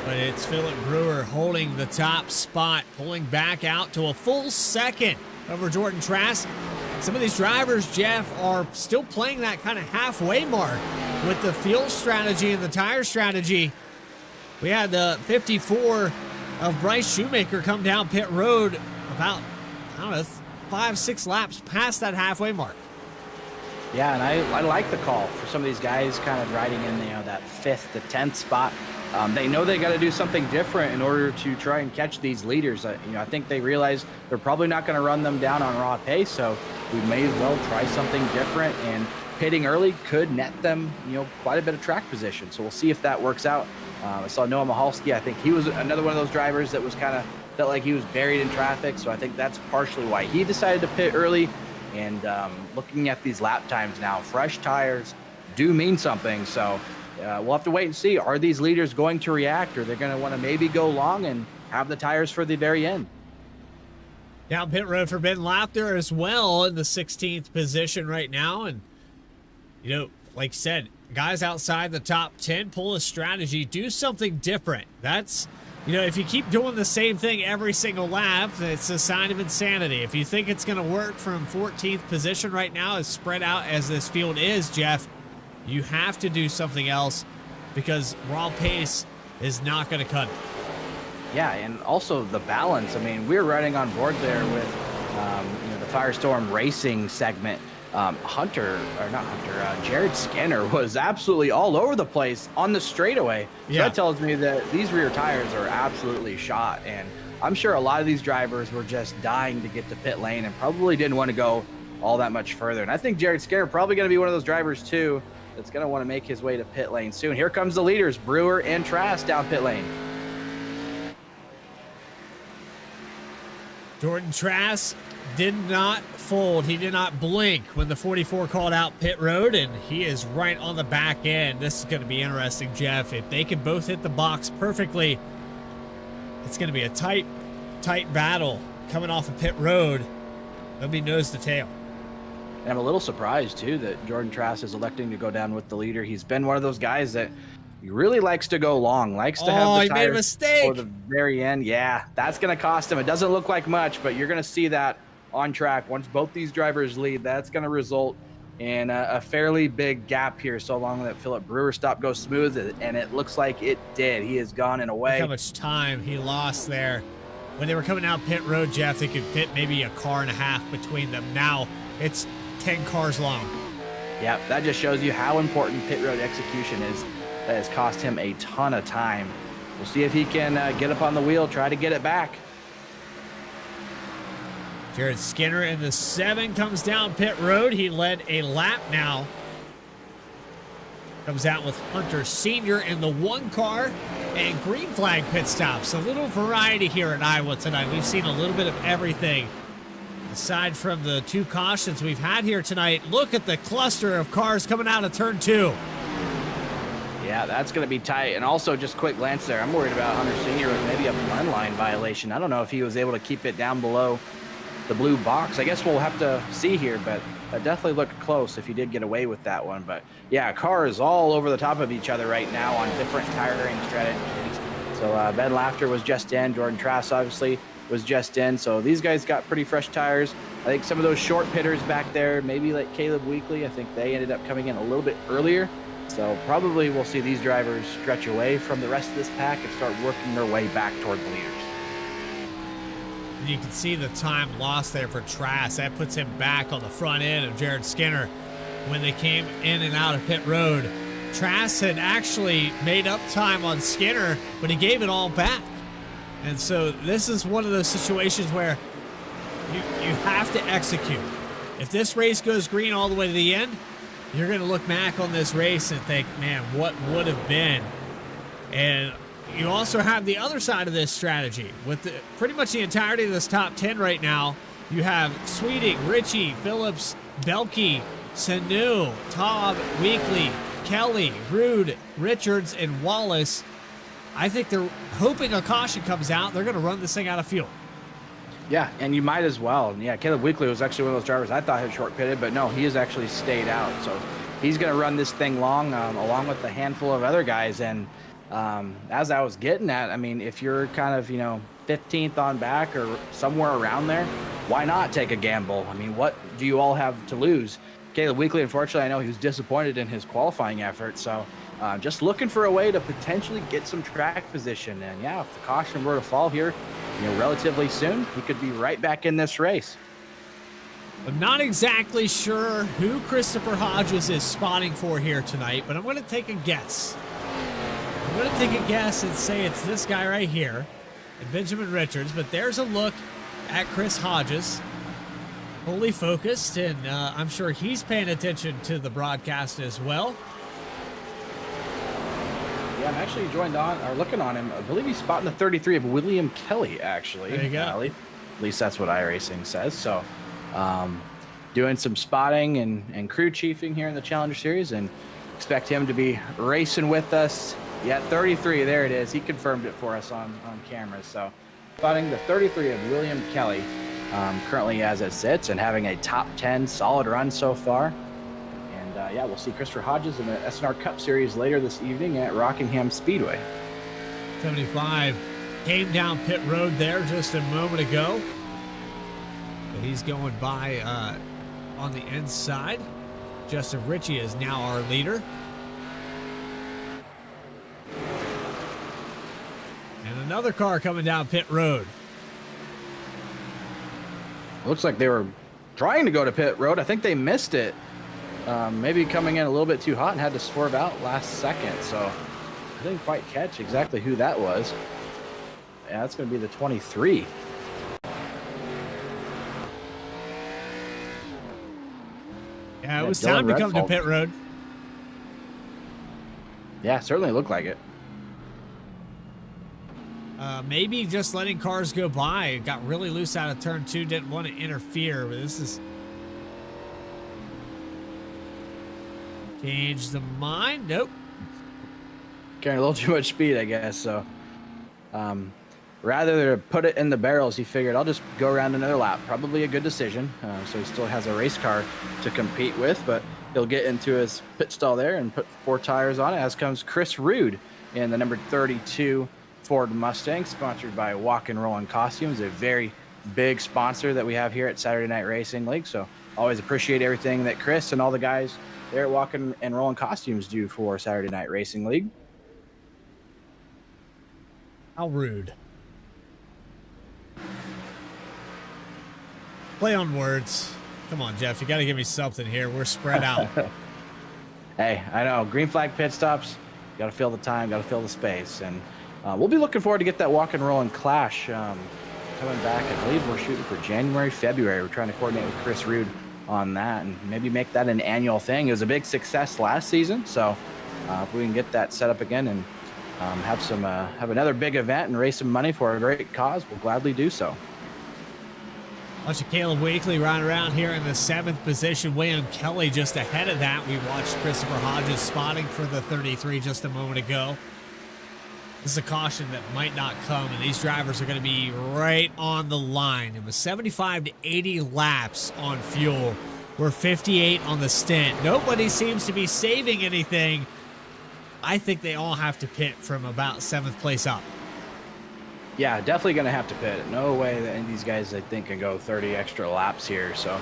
but it's Philip Brewer holding the top spot, pulling back out to a full second over Jordan Trask. Some of these drivers, Jeff, are still playing that kind of halfway mark with the fuel strategy and the tire strategy. We had the 54 of Bryce Shoemaker come down pit road about, I don't know, 5-6 laps past that halfway mark. Yeah, and I like the call for some of these guys kind of riding in, that 5th to 10th spot. They know they got to do something different in order to try and catch these leaders. I think they realize they're probably not going to run them down on raw pace, so we may as well try something different, and pitting early could net them, quite a bit of track position. So we'll see if that works out. I saw Noah Mihalski. I think he was another one of those drivers that was kind of felt like he was buried in traffic, so I think that's partially why he decided to pit early. And looking at these lap times now, fresh tires do mean something, so we'll have to wait and see. Are these leaders going to react, or they're going to want to maybe go long and have the tires for the very end? Down pit road for Ben Laughter as well in the 16th position right now. And, like I said, guys outside the top 10, pull a strategy, do something different. That's, if you keep doing the same thing every single lap, it's a sign of insanity. If you think it's going to work from 14th position right now, as spread out as this field is, Jeff, you have to do something else, because raw pace is not going to cut it. Yeah, and also the balance. We're riding on board there with the FireStorm Racing segment. Jared Skinner was absolutely all over the place on the straightaway. So that tells me that these rear tires are absolutely shot, and I'm sure a lot of these drivers were just dying to get to pit lane and probably didn't want to go all that much further. And I think Jared Skinner probably going to be one of those drivers too that's going to want to make his way to pit lane soon. Here comes the leaders, Brewer and Trask down pit lane. Jordan Trask did not fold. He did not blink when the 44 called out pit road, and he is right on the back end. This is going to be interesting, Jeff. If they can both hit the box perfectly, it's going to be a tight battle coming off of pit road. It'll be nose to tail. And I'm a little surprised, too, that Jordan Trask is electing to go down with the leader. He's been one of those guys that he really likes to go long, likes to have the he made a tires mistake for the very end. Yeah, that's going to cost him. It doesn't look like much, but you're going to see that on track. Once both these drivers lead, that's going to result in a fairly big gap here, so long that Philip Brewer stop goes smooth, and it looks like it did. He has gone in a way. Look how much time he lost there. When they were coming out pit road, Jeff, they could fit maybe a car and a half between them. Now it's 10 cars long. Yeah, that just shows you how important pit road execution is. That has cost him a ton of time. We'll see if he can get up on the wheel, try to get it back. Jared Skinner in the 7 comes down pit road. He led a lap now. Comes out with Hunter Sr. in the 1 car, and green flag pit stops. A little variety here at Iowa tonight. We've seen a little bit of everything. Aside from the 2 cautions we've had here tonight, look at the cluster of cars coming out of turn 2. Yeah, that's going to be tight. And also, just quick glance there, I'm worried about Hunter Sr. with maybe a blend line violation. I don't know if he was able to keep it down below the blue box. I guess we'll have to see here, but that definitely looked close if he did get away with that one. But yeah, cars all over the top of each other right now on different tiring strategies. So Ben Laughter was just in. Jordan Trask obviously was just in. So these guys got pretty fresh tires. I think some of those short pitters back there, maybe like Caleb Weekly, I think they ended up coming in a little bit earlier. So probably we'll see these drivers stretch away from the rest of this pack and start working their way back toward the leaders. And you can see the time lost there for Trask. That puts him back on the front end of Jared Skinner when they came in and out of pit road. Trask had actually made up time on Skinner, but he gave it all back. And so this is one of those situations where you have to execute. If this race goes green all the way to the end, you're going to look back on this race and think, man, what would have been? And you also have the other side of this strategy. With pretty much the entirety of this top 10 right now, you have Sweeting, Ritchie, Phillips, Belke, Sanu, Taub, Weekly, Kelly, Rude, Richards, and Wallace. I think they're hoping a caution comes out. They're going to run this thing out of fuel. Yeah, and you might as well. Yeah, Caleb Weekly was actually one of those drivers I thought had short pitted, but no, he has actually stayed out. So he's going to run this thing long, along with a handful of other guys. And as I was getting at, I mean, if you're kind of, 15th on back or somewhere around there, why not take a gamble? I mean, what do you all have to lose? Caleb Weekly, unfortunately, I know he was disappointed in his qualifying effort. So just looking for a way to potentially get some track position. And yeah, if the caution were to fall here, relatively soon, he could be right back in this race. I'm not exactly sure who Christopher Hodges is spotting for here tonight, but I'm going to take a guess. I'm going to take a guess and say it's this guy right here, Benjamin Richards, but there's a look at Chris Hodges, fully focused, and I'm sure he's paying attention to the broadcast as well. Yeah, I'm actually looking on him. I believe he's spotting the 33 of William Kelly, actually. There you go. At least that's what iRacing says. So doing some spotting and crew chiefing here in the Challenger Series, and expect him to be racing with us. Yeah, 33, there it is. He confirmed it for us on camera. So spotting the 33 of William Kelly currently as it sits, and having a top 10 solid run so far. And yeah, we'll see Christopher Hodges in the SNR Cup Series later this evening at Rockingham Speedway. 75 came down pit road there just a moment ago. But he's going by on the inside. Justin Ritchie is now our leader. And another car coming down pit road. Looks like they were trying to go to pit road. I think they missed it. Maybe coming in a little bit too hot and had to swerve out last second. So I didn't quite catch exactly who that was. Yeah, that's going to be the 23. Yeah, it was time to come to pit road. Yeah, certainly looked like it. Maybe just letting cars go by. It got really loose out of turn 2. Didn't want to interfere, but this is... Change the mind. Nope. Carrying a little too much speed, I guess. So rather than put it in the barrels, he figured I'll just go around another lap. Probably a good decision. So he still has a race car to compete with, but he'll get into his pit stall there and put 4 tires on it, as comes Chris Rude in the number 32 Ford Mustang, sponsored by Walk and Roll Costumes, a very big sponsor that we have here at Saturday Night Racing League. So always appreciate everything that Chris and all the guys there at Walk and Roll Costumes do for Saturday Night Racing League. How rude. Play on words. Come on, Jeff. You got to give me something here. We're spread out. Hey, I know. Green flag pit stops. Got to fill the time. Got to fill the space. And we'll be looking forward to get that Walk and Roll and Clash coming back. I believe we're shooting for January, February. We're trying to coordinate with Chris Rude on that and maybe make that an annual thing. It was a big success last season. So if we can get that set up again and have another big event and raise some money for a great cause, we'll gladly do so. Bunch of Caleb Weekly riding around here in the 7th position. William Kelly just ahead of that. We watched Christopher Hodges spotting for the 33 just a moment ago. This is a caution that might not come, and these drivers are going to be right on the line. It was 75 to 80 laps on fuel. We're 58 on the stint. Nobody seems to be saving anything. I think they all have to pit from about 7th place up. Yeah, definitely going to have to pit. No way that any of these guys, I think, can go 30 extra laps here. So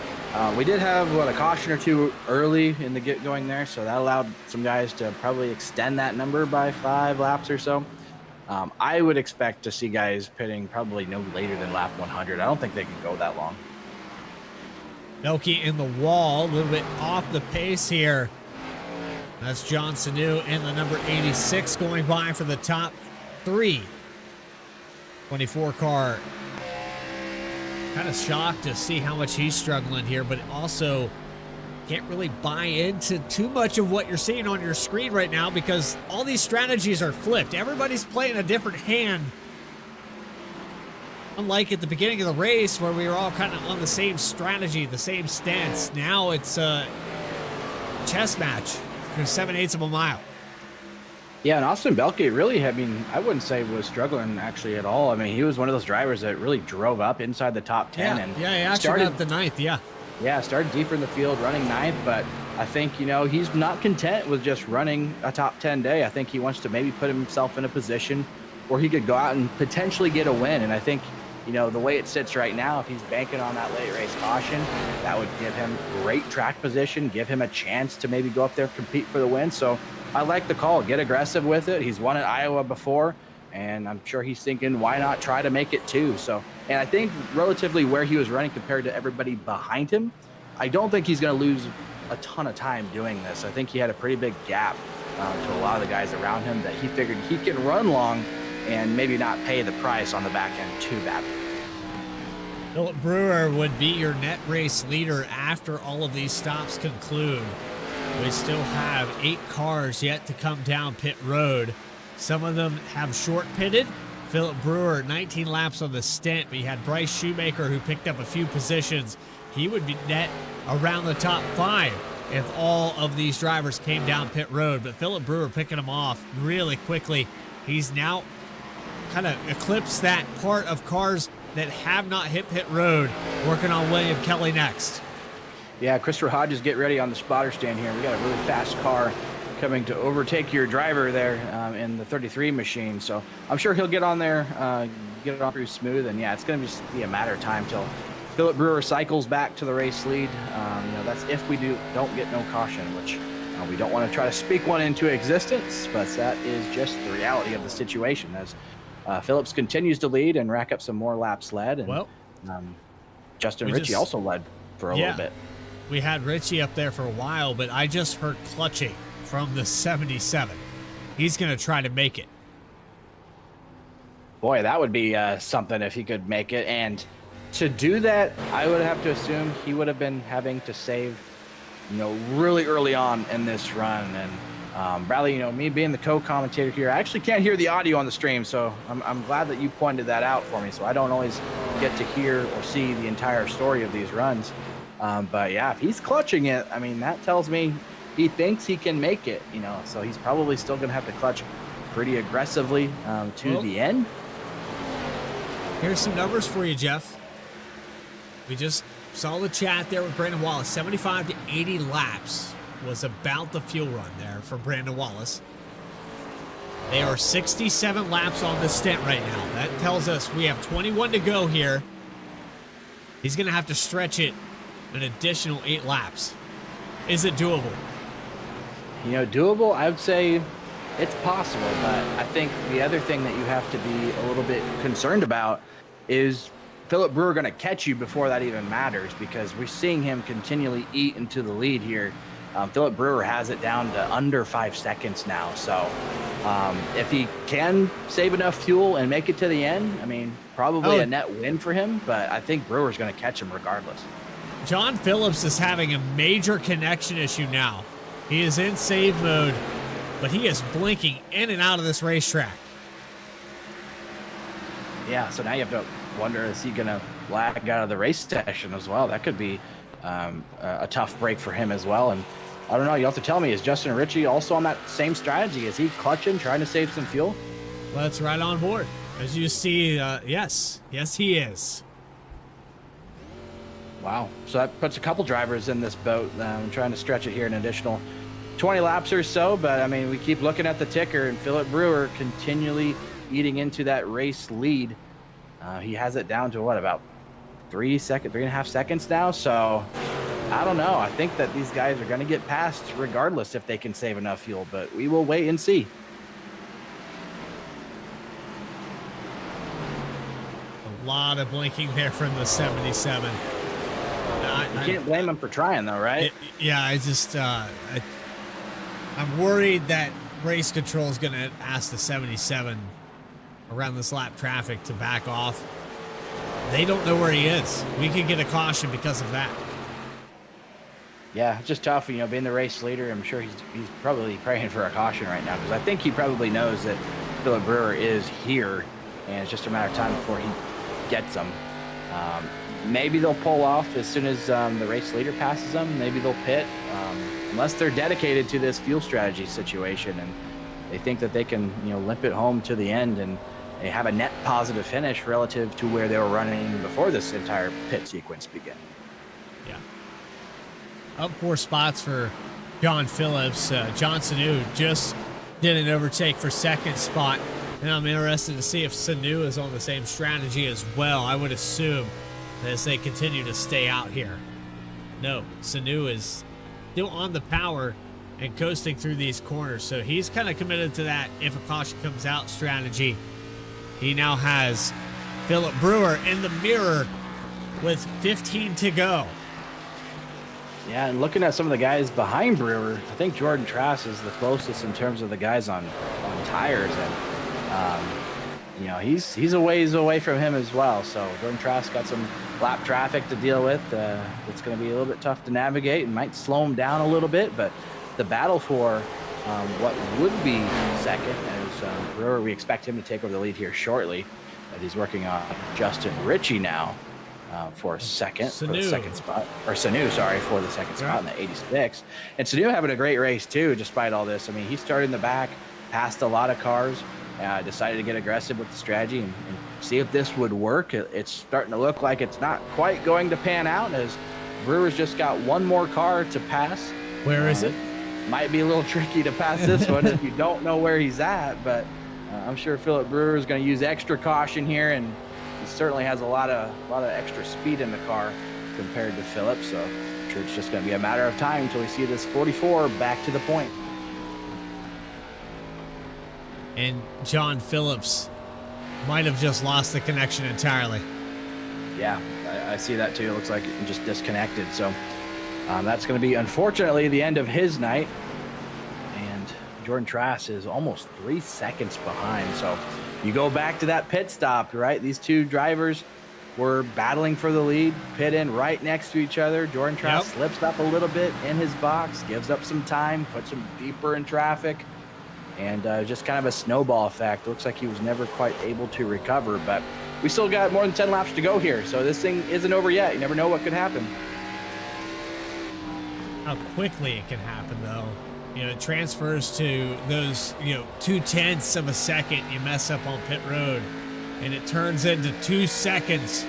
we did have, a caution or two early in the get-going there. So that allowed some guys to probably extend that number by 5 laps or so. I would expect to see guys pitting probably no later than lap 100. I don't think they can go that long. Nelke in the wall, a little bit off the pace here. That's John Sanu in the number 86 going by for the top 3. 24 car. Kind of shocked to see how much he's struggling here, but also can't really buy into too much of what you're seeing on your screen right now because all these strategies are flipped. Everybody's playing a different hand. Unlike at the beginning of the race where we were all kind of on the same strategy, the same stance. Now it's a chess match for 7/8 of a mile. Yeah, and Austin Belke really, I mean, I wouldn't say was struggling actually at all. I mean, he was one of those drivers that really drove up inside the top 10 and he actually started got the 9th. Yeah, started deeper in the field, running 9th, but I think, you know, he's not content with just running a top 10 day. I think he wants to maybe put himself in a position where he could go out and potentially get a win. And I think, you know, the way it sits right now, if he's banking on that late race caution, that would give him great track position, give him a chance to maybe go up there, compete for the win. So I like the call. Get aggressive with it. He's won at Iowa before, and I'm sure he's thinking, why not try to make it too? So, and I think relatively where he was running compared to everybody behind him, I don't think he's going to lose a ton of time doing this. I think he had a pretty big gap to a lot of the guys around him that he figured he can run long and maybe not pay the price on the back end too badly. Philip Brewer would be your net race leader after all of these stops conclude. We still have 8 cars yet to come down pit road. Some of them have short pitted. Philip Brewer, 19 laps on the stint, but you had Bryce Shoemaker who picked up a few positions. He would be net around the top 5 if all of these drivers came down pit road. But Philip Brewer picking them off really quickly. He's now kind of eclipsed that part of cars that have not hit pit road, working on William Kelly next. Yeah, Christopher Hodges, get ready on the spotter stand here. We got a really fast car coming to overtake your driver there in the 33 machine. So I'm sure he'll get on there, get it on pretty smooth. And yeah, it's going to just be a matter of time till Philip Brewer cycles back to the race lead. You know, that's if we don't get no caution, which we don't want to try to speak one into existence, but that is just the reality of the situation as Phillips continues to lead and rack up some more laps led. And Justin Ritchie also led for a little bit. We had Ritchie up there for a while, but I just heard clutching from the 77. He's going to try to make it. Boy, that would be something if he could make it. And to do that, I would have to assume he would have been having to save, you know, really early on in this run. And Bradley, you know, me being the co-commentator here, I actually can't hear the audio on the stream, so I'm glad that you pointed that out for me. So I don't always get to hear or see the entire story of these runs. But yeah, if he's clutching it, I mean, that tells me he thinks he can make it, you know, so he's probably still going to have to clutch pretty aggressively to the end. Here's some numbers for you, Jeff. We just saw the chat there with Brandon Wallace. 75 to 80 laps was about the fuel run there for Brandon Wallace. They are 67 laps on the stint right now. That tells us we have 21 to go here. He's going to have to stretch it an additional 8 laps. Is it doable? You know, doable, I would say it's possible, but I think the other thing that you have to be a little bit concerned about is Philip Brewer going to catch you before that even matters, because we're seeing him continually eat into the lead here. Philip Brewer has it down to under 5 seconds now. So if he can save enough fuel and make it to the end, I mean, probably a net win for him, but I think Brewer's going to catch him regardless. John Phillips is having a major connection issue now. He is in save mode, but he is blinking in and out of this racetrack. Yeah, so now you have to wonder, is he going to lag out of the race session as well? That could be a tough break for him as well. And I don't know, you have to tell me, is Justin Ritchie also on that same strategy? Is he clutching, trying to save some fuel? Well, that's right on board. As you see, yes, he is. Wow. So that puts a couple drivers in this boat. Trying to stretch it here an additional 20 laps or so. But, I mean, we keep looking at the ticker, and Philip Brewer continually eating into that race lead. He has it down to, what, about 3.5 seconds now? So, I don't know. I think that these guys are going to get past regardless if they can save enough fuel. But we will wait and see. A lot of blinking there from the 77. You can't blame him for trying, though, right? I'm worried that race control is going to ask the 77 around this lap traffic to back off. They don't know where he is. We could get a caution because of that. Yeah, it's just tough, you know, being the race leader. I'm sure he's probably praying for a caution right now, because I think he probably knows that Philip Brewer is here, and it's just a matter of time before he gets him. Maybe they'll pull off as soon as the race leader passes them. Maybe they'll pit, unless they're dedicated to this fuel strategy situation. And they think that they can, limp it home to the end and they have a net positive finish relative to where they were running before this entire pit sequence began. Yeah. Up 4 spots for John Phillips. John Sanu just did an overtake for 2nd spot. And I'm interested to see if Sanu is on the same strategy as well. I would assume as they continue to stay out here. No, Sanu is still on the power and coasting through these corners. So he's kind of committed to that if a caution comes out strategy. He now has Philip Brewer in the mirror with 15 to go. Yeah, and looking at some of the guys behind Brewer, I think Jordan Trask is the closest in terms of the guys on tires. And, he's a ways away from him as well. So Jordan Trask got some lap traffic to deal with. It's going to be a little bit tough to navigate and might slow him down a little bit. But the battle for what would be second, as Brewer, we expect him to take over the lead here shortly. He's working on Justin Ritchie now for second, for the second spot. Or Sanu, sorry, for the second spot in the 86. And Sanu having a great race too, despite all this. I mean, he started in the back, passed a lot of cars, decided to get aggressive with the strategy and see if this would work. It's starting to look like it's not quite going to pan out, as Brewer's just got one more car to pass. Where is it? Might be a little tricky to pass this one if you don't know where he's at, but I'm sure Philip Brewer is going to use extra caution here, and he certainly has a lot of extra speed in the car compared to Philip. So I'm sure it's just going to be a matter of time until we see this 44 back to the point. And John Phillips might have just lost the connection entirely. Yeah, I see that too. It looks like it just disconnected. So that's going to be, unfortunately, the end of his night. And Jordan Trask is almost 3 seconds behind. So you go back to that pit stop, right? These two drivers were battling for the lead, pit in right next to each other. Jordan Trask slips up a little bit in his box, gives up some time, puts him deeper in traffic. And just kind of a snowball effect. Looks like he was never quite able to recover, but we still got more than 10 laps to go here. So this thing isn't over yet. You never know what could happen. How quickly it can happen, though. It transfers to those, 0.2 of a second. You mess up on pit road, and it turns into 2 seconds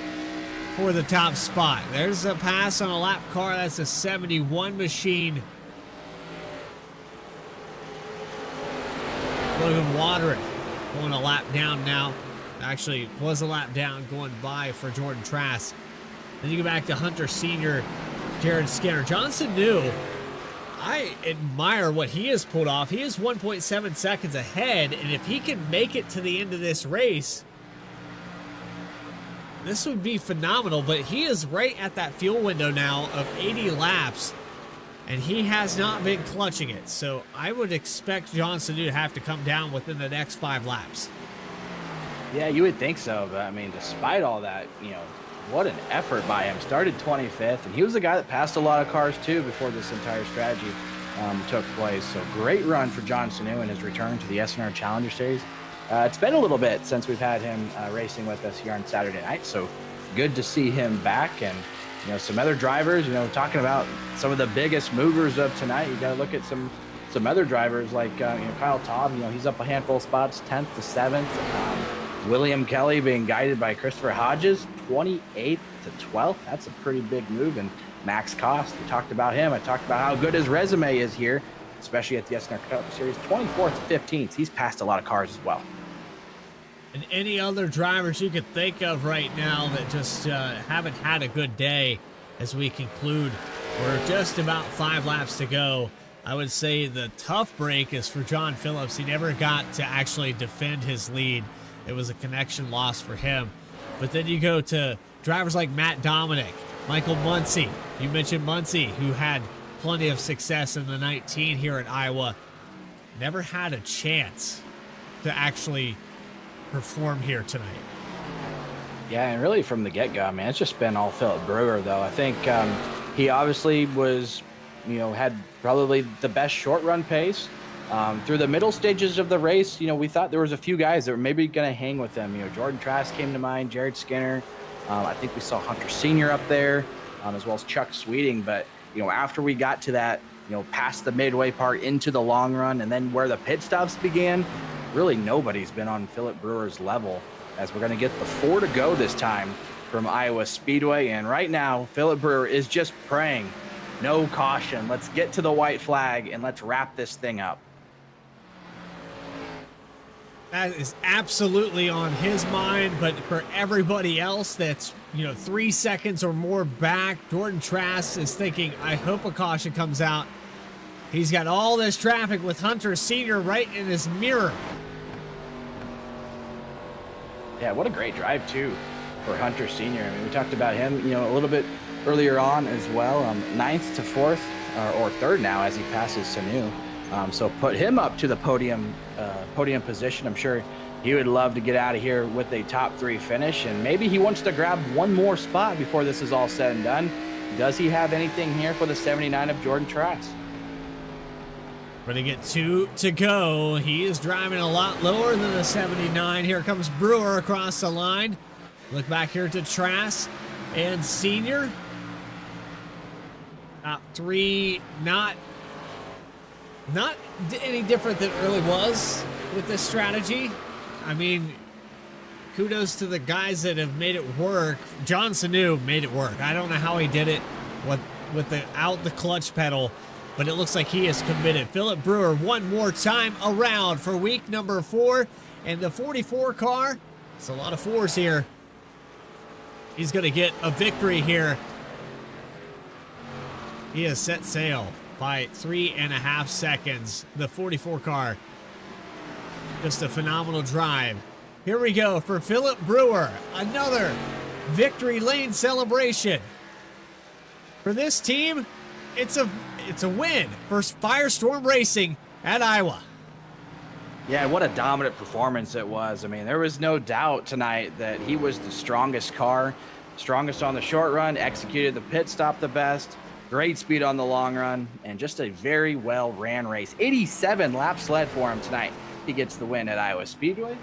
for the top spot. There's a pass on a lap car. That's a 71 machine. Logan Wadrick going a lap down now. Actually, was a lap down going by for Jordan Trask. Then you go back to Hunter Sr., Jared Skinner. Johnson knew. I admire what he has pulled off. He is 1.7 seconds ahead, and if he can make it to the end of this race, this would be phenomenal. But he is right at that fuel window now of 80 laps. And he has not been clutching it. So I would expect John Sanu to have to come down within the next 5 laps. Yeah, you would think so. But, I mean, despite all that, what an effort by him. Started 25th, and he was the guy that passed a lot of cars, too, before this entire strategy took place. So great run for John Sanu in his return to the SNR Challenger Series. It's been a little bit since we've had him racing with us here on Saturday night. So good to see him back. And some other drivers, talking about some of the biggest movers of tonight. You got to look at some other drivers like, Kyle Taub, he's up a handful of spots, 10th to 7th. William Kelly being guided by Christopher Hodges, 28th to 12th. That's a pretty big move. And Max Cost, we talked about him. I talked about how good his resume is here, especially at the SNR Cup Series, 24th to 15th. He's passed a lot of cars as well. And any other drivers you could think of right now that just haven't had a good day as we conclude. We're just about 5 laps to go. I would say the tough break is for John Phillips. He never got to actually defend his lead. It was a connection loss for him. But then you go to drivers like Matt Dominic, Michael Muncy. You mentioned Muncy, who had plenty of success in the 19 here at Iowa. Never had a chance to actually perform here tonight. Yeah, and really from the get-go, man, it's just been all Philip Brewer, though. I think he obviously was, had probably the best short-run pace. Through the middle stages of the race, we thought there was a few guys that were maybe going to hang with them. Jordan Trask came to mind, Jared Skinner. I think we saw Hunter Sr. up there, as well as Chuck Sweeting. But, after we got to that, past the midway part into the long run, and then where the pit stops began, really nobody's been on Philip Brewer's level, as we're going to get the 4 to go this time from Iowa Speedway. And right now, Philip Brewer is just praying, no caution. Let's get to the white flag and let's wrap this thing up. That is absolutely on his mind, but for everybody else that's, 3 seconds or more back, Jordan Trask is thinking, I hope a caution comes out. He's got all this traffic with Hunter Sr. right in his mirror. Yeah, what a great drive, too, for Hunter Sr. I mean, we talked about him, a little bit earlier on as well. 9th to 4th, or 3rd now as he passes Sanu. So put him up to the podium position. I'm sure he would love to get out of here with a top 3 finish, and maybe he wants to grab one more spot before this is all said and done. Does he have anything here for the 79 of Jordan Trask? We're going to get 2 to go. He is driving a lot lower than the 79. Here comes Brewer across the line. Look back here to Trask and Senior. Top 3, not any different than it really was with this strategy. I mean, kudos to the guys that have made it work. John Sanu made it work. I don't know how he did it without the clutch pedal, but it looks like he is committed. Philip Brewer one more time around for week number 4, and the 44 car, it's a lot of 4s here. He's going to get a victory here. He has set sail by 3.5 seconds. The 44 car, just a phenomenal drive. Here we go for Philip Brewer. Another victory lane celebration. For this team, it's a win for FireStorm Racing at Iowa. Yeah, what a dominant performance it was. I mean, there was no doubt tonight that he was the strongest car, strongest on the short run, executed the pit stop the best, great speed on the long run, and just a very well ran race. 87 laps led for him tonight. He gets the win at Iowa Speedway.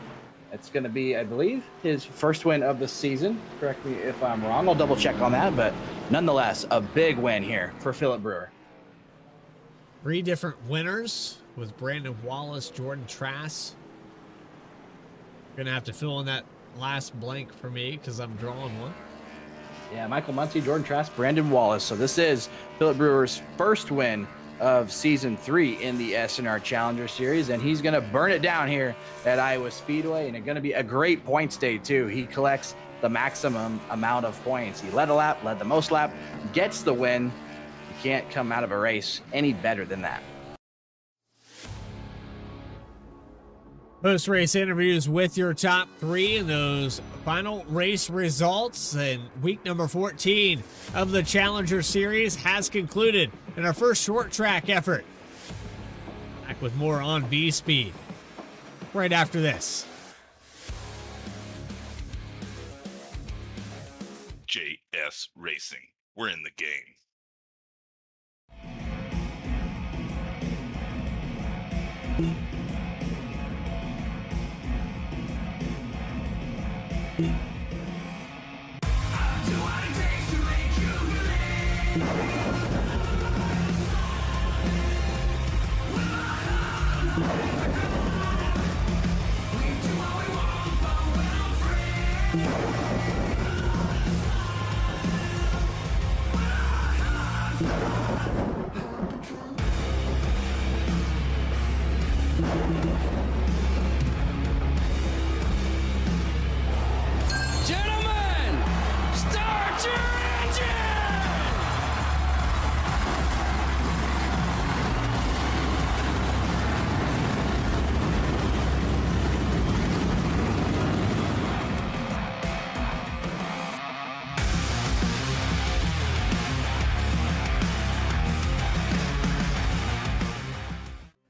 It's going to be, I believe, his first win of the season. Correct me if I'm wrong. I'll double check on that, but nonetheless, a big win here for Philip Brewer. 3 different winners with Brandon Wallace, Jordan Trask. Gonna have to fill in that last blank for me because I'm drawing one. Yeah, Michael Muncie, Jordan Trask, Brandon Wallace. So this is Philip Brewer's first win of season 3 in the SNR Challenger Series, and he's gonna burn it down here at Iowa Speedway, and it's gonna be a great points day too. He collects the maximum amount of points. He led a lap, led the most lap, gets the win. You can't come out of a race any better than that. Post-race interviews with your top 3 and those final race results. And week number 14 of the Challenger Series has concluded in our first short track effort. Back with more on B-Speed right after this. JS Racing. We're in the game. Gentlemen, start your engine!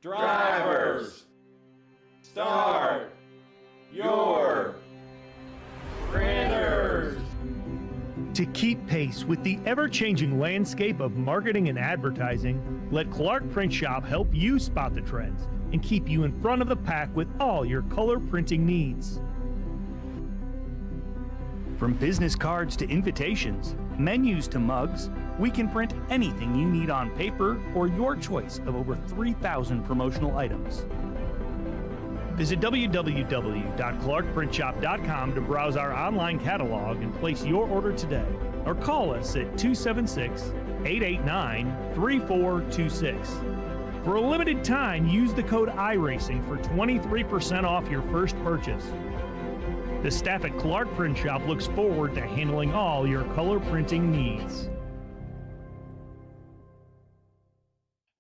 Drivers, start your printers. To keep pace with the ever-changing landscape of marketing and advertising, let Clark Print Shop help you spot the trends and keep you in front of the pack with all your color printing needs. From business cards to invitations, menus to mugs, we can print anything you need on paper or your choice of over 3,000 promotional items. Visit www.clarkprintshop.com to browse our online catalog and place your order today, or call us at 276-889-3426. For a limited time, use the code iRacing for 23% off your first purchase. The staff at Clark Print Shop looks forward to handling all your color printing needs.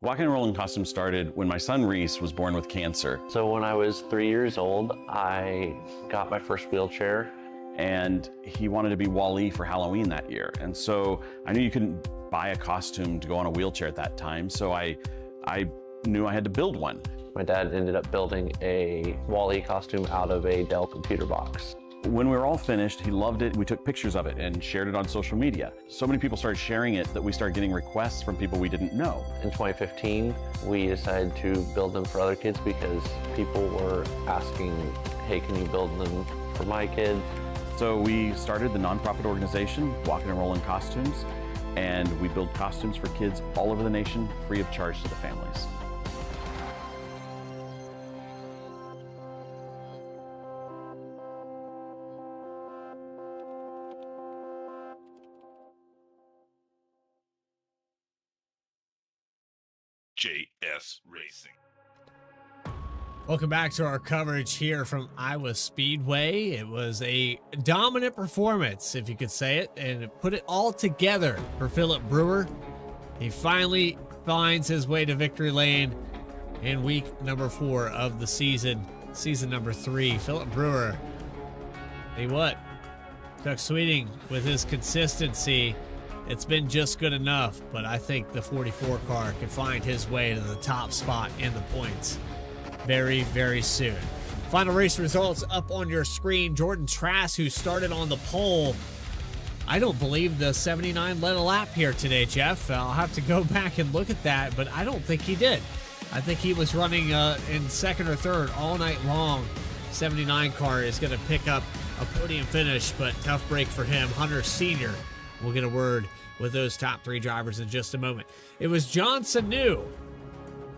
Walking and Rolling Costumes started when my son Reese was born with cancer. So when I was 3 years old, I got my first wheelchair. And he wanted to be Wall-E for Halloween that year. And so I knew you couldn't buy a costume to go on a wheelchair at that time, so I knew I had to build one. My dad ended up building a Wall-E costume out of a Dell computer box. When we were all finished, he loved it. We took pictures of it and shared it on social media. So many people started sharing it that we started getting requests from people we didn't know. In 2015, we decided to build them for other kids because people were asking, hey, can you build them for my kid? So we started the nonprofit organization, Walking and Rolling Costumes, and we build costumes for kids all over the nation, free of charge to the families. JS Racing. Welcome back to our coverage here from Iowa Speedway. It was a dominant performance, if you could say it, and it put it all together for Philip Brewer. He finally finds his way to victory lane in week number 4 of the season number 3. Philip Brewer, Chuck Sweeting with his consistency, it's been just good enough, but I think the 44 car can find his way to the top spot in the points very, very soon. Final race results up on your screen. Jordan Trask, who started on the pole, I don't believe the 79 led a lap here today, Jeff. I'll have to go back and look at that, but I don't think he did. I think he was running in second or third all night long. 79 car is going to pick up a podium finish, but tough break for him. Hunter Sr. will get a word with those top 3 drivers in just a moment. It was John Sanu,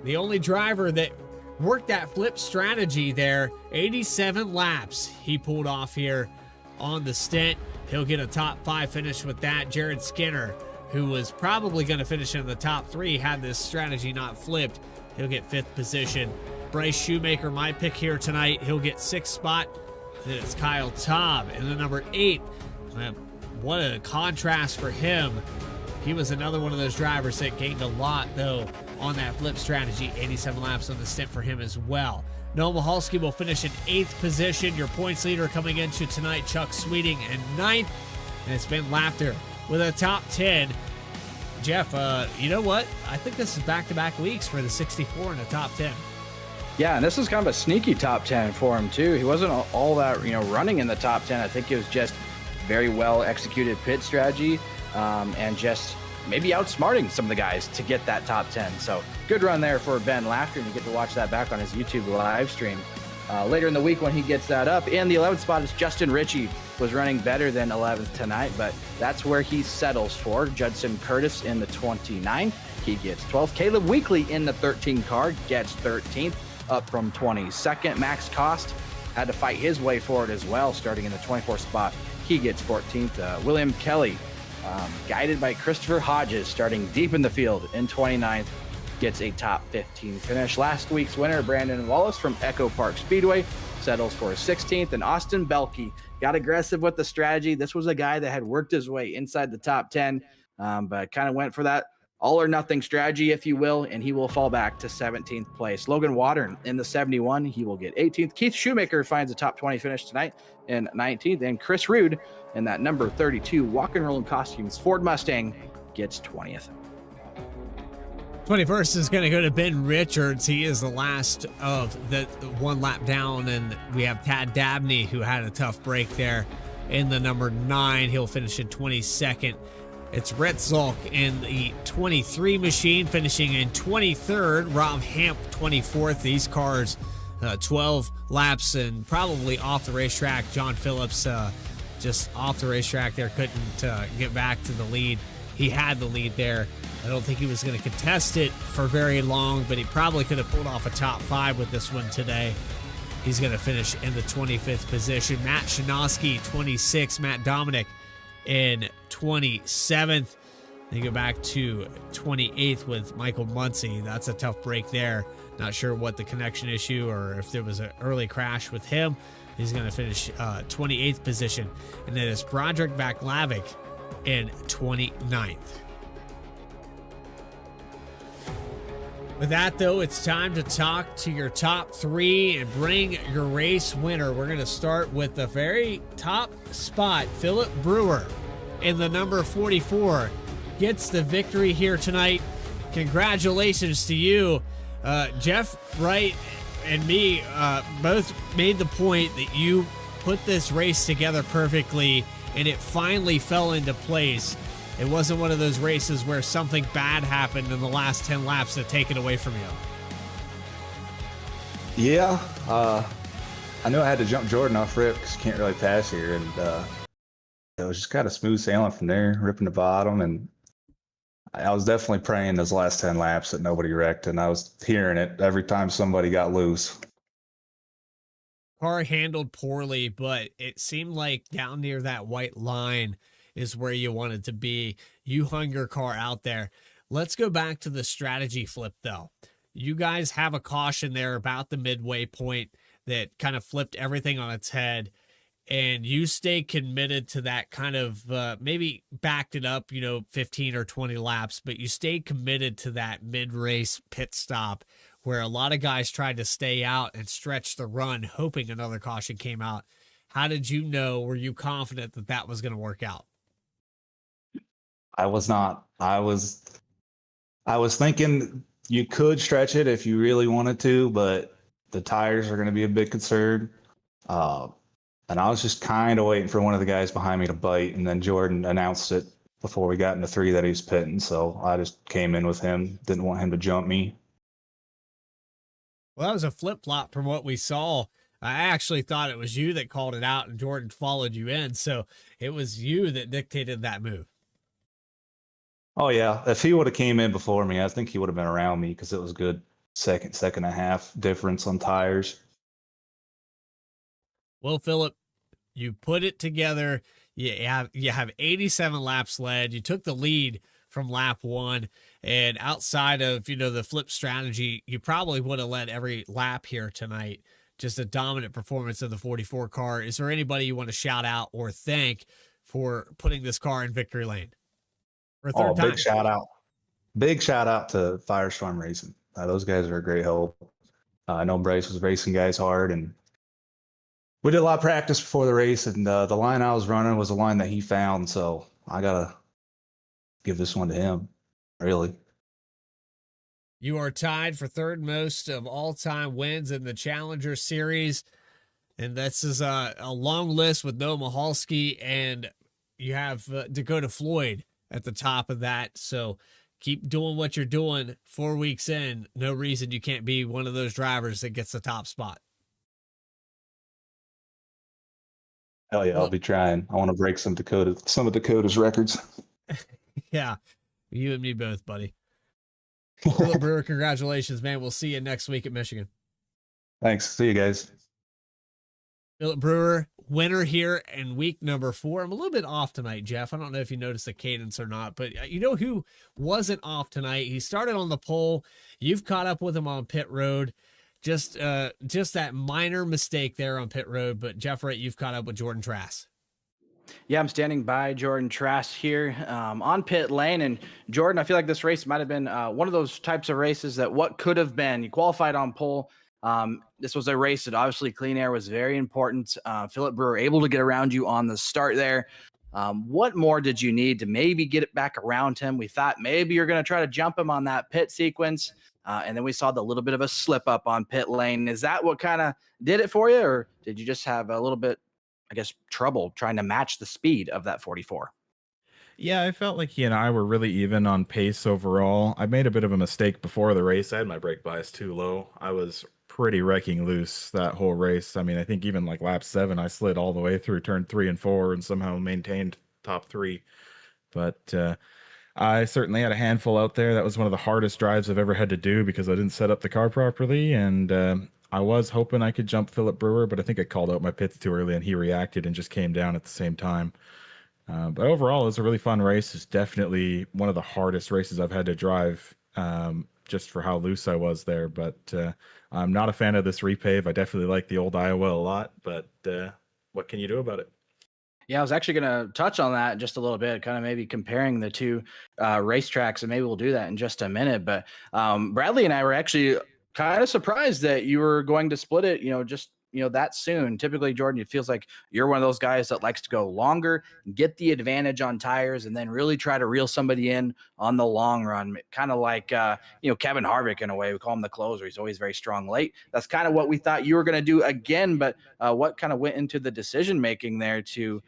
the only driver that worked that flip strategy there. 87 laps he pulled off here on the stint. He'll get a top 5 finish with that. Jared Skinner, who was probably going to finish in the top 3 had this strategy not flipped, he'll get 5th position. Bryce Shoemaker, my pick here tonight, he'll get 6th spot. Then it's Kyle Taub in the number 8. What a contrast for him. He was another one of those drivers that gained a lot, though, on that flip strategy. 87 laps on the stint for him as well. Noah Mahalski will finish in 8th position. Your points leader coming into tonight, Chuck Sweeting, in 9th. And it's been Laughter with a top 10. Jeff, you know what? I think this is back-to-back weeks for the 64 in the top 10. Yeah, and this is kind of a sneaky top 10 for him, too. He wasn't all that, running in the top 10. I think it was just very well executed pit strategy and just maybe outsmarting some of the guys to get that top 10. So good run there for Ben Laughter, and you get to watch that back on his YouTube live stream later in the week when he gets that up. In the 11th spot is Justin Ritchie, was running better than 11th tonight, but that's where he settles for. Judson Curtis in the 29th, he gets 12th. Caleb Weekly in the 13 car gets 13th, up from 22nd. Max Cost had to fight his way forward as well, starting in the 24th spot. He gets 14th. William Kelly, guided by Christopher Hodges, starting deep in the field in 29th, gets a top 15 finish. Last week's winner, Brandon Wallace from Echo Park Speedway, settles for 16th. And Austin Belkey got aggressive with the strategy. This was a guy that had worked his way inside the top 10, but kind of went for that all or nothing strategy, if you will, and he will fall back to 17th place. Logan Watern in the 71, he will get 18th. Keith Shoemaker finds a top 20 finish tonight in 19th, and Chris Rude in that number 32 Walk and Rolling Costumes Ford Mustang gets 20th. 21st is going to go to Ben Richards. He is the last of the one lap down, and we have Tad Dabney, who had a tough break there in the number 9. He'll finish in 22nd. It's Rhett Zulk in the 23 machine, finishing in 23rd. Rob Hamp, 24th. These cars, 12 laps and probably off the racetrack. John Phillips just off the racetrack there, couldn't get back to the lead. He had the lead there. I don't think he was going to contest it for very long, but he probably could have pulled off a top 5 with this one today. He's going to finish in the 25th position. Matt Shinosky, 26. Matt Dominic in 27th. They go back to 28th with Michael Muncy. That's a tough break there. Not sure what the connection issue or if there was an early crash with him. He's going to finish 28th position. And then it's Broderick Vaclavic in 29th. With that, though, it's time to talk to your top 3 and bring your race winner. We're going to start with the very top spot. Philip Brewer in the number 44 gets the victory here tonight. Congratulations to you. Jeff Wright and me both made the point that you put this race together perfectly, and it finally fell into place. It wasn't one of those races where something bad happened in the last 10 laps to take it away from you. Yeah, I knew I had to jump Jordan off rip because you can't really pass here, and it was just kind of smooth sailing from there, ripping the bottom, and I was definitely praying those last 10 laps that nobody wrecked, and I was hearing it every time somebody got loose. Car handled poorly, but it seemed like down near that white line is where you wanted to be. You hung your car out there. Let's go back to the strategy flip, though. You guys have a caution there about the midway point that kind of flipped everything on its head, and you stay committed to that kind of maybe backed it up, 15 or 20 laps, but you stayed committed to that mid-race pit stop where a lot of guys tried to stay out and stretch the run, hoping another caution came out. How did you know? Were you confident that that was going to work out? I was not. I was thinking you could stretch it if you really wanted to, but the tires are going to be a big concern. And I was just kind of waiting for one of the guys behind me to bite, and then Jordan announced it before we got into 3 that he was pitting, so I just came in with him. Didn't want him to jump me. Well, that was a flip-flop from what we saw. I actually thought it was you that called it out and Jordan followed you in, so it was you that dictated that move. Oh, yeah. If he would have came in before me, I think he would have been around me because it was good second and a half difference on tires. Well, Philip, you put it together. You have 87 laps led. You took the lead from lap 1, and outside of the flip strategy, you probably would have led every lap here tonight. Just a dominant performance of the 44 car. Is there anybody you want to shout out or thank for putting this car in victory lane for a third time? Big shout out to FireStorm Racing. Those guys are a great help. I know Bryce was racing guys hard, and we did a lot of practice before the race, and the line I was running was a line that he found, so I got to give this one to him, really. You are tied for third most of all-time wins in the Challenger Series, and this is a long list with Noah Mahalski, and you have Dakota Floyd at the top of that, so keep doing what you're doing 4 weeks in. No reason you can't be one of those drivers that gets the top spot. Hell yeah, I'll be trying. I want to break some of Dakota's records. Yeah, you and me both, buddy. Philip Brewer, congratulations, man. We'll see you next week at Michigan. Thanks. See you guys. Philip Brewer, winner here in week number 4. I'm a little bit off tonight, Jeff. I don't know if you noticed the cadence or not, but you know who wasn't off tonight? He started on the pole. You've caught up with him on pit road. Just that minor mistake there on pit road, but Jeff Wright, you've caught up with Jordan Trass. Yeah, I'm standing by Jordan Trask here on pit lane. And Jordan, I feel like this race might have been one of those types of races that what could have been. You qualified on pole. This was a race that obviously clean air was very important. Philip Brewer able to get around you on the start there. What more did you need to maybe get it back around him? We thought maybe you're going to try to jump him on that pit sequence. And then we saw the little bit of a slip up on pit lane. Is that what kind of did it for you? Or did you just have a little bit, I guess, trouble trying to match the speed of that 44? Yeah, I felt like he and I were really even on pace overall. I made a bit of a mistake before the race. I had my brake bias too low. I was pretty wrecking loose that whole race. I mean, I think even like lap 7, I slid all the way through turn 3 and 4 and somehow maintained top 3. But I certainly had a handful out there. That was one of the hardest drives I've ever had to do because I didn't set up the car properly. And I was hoping I could jump Philip Brewer, but I think I called out my pits too early and he reacted and just came down at the same time. But overall, it was a really fun race. It's definitely one of the hardest races I've had to drive, just for how loose I was there. But I'm not a fan of this repave. I definitely like the old Iowa a lot, but what can you do about it? Yeah, I was actually going to touch on that just a little bit, kind of maybe comparing the two racetracks, and maybe we'll do that in just a minute. But Bradley and I were actually kind of surprised that you were going to split it, just that soon. Typically, Jordan, it feels like you're one of those guys that likes to go longer, get the advantage on tires, and then really try to reel somebody in on the long run. Kind of like Kevin Harvick in a way. We call him the closer. He's always very strong late. That's kind of what we thought you were going to do again. But what kind of went into the decision making there to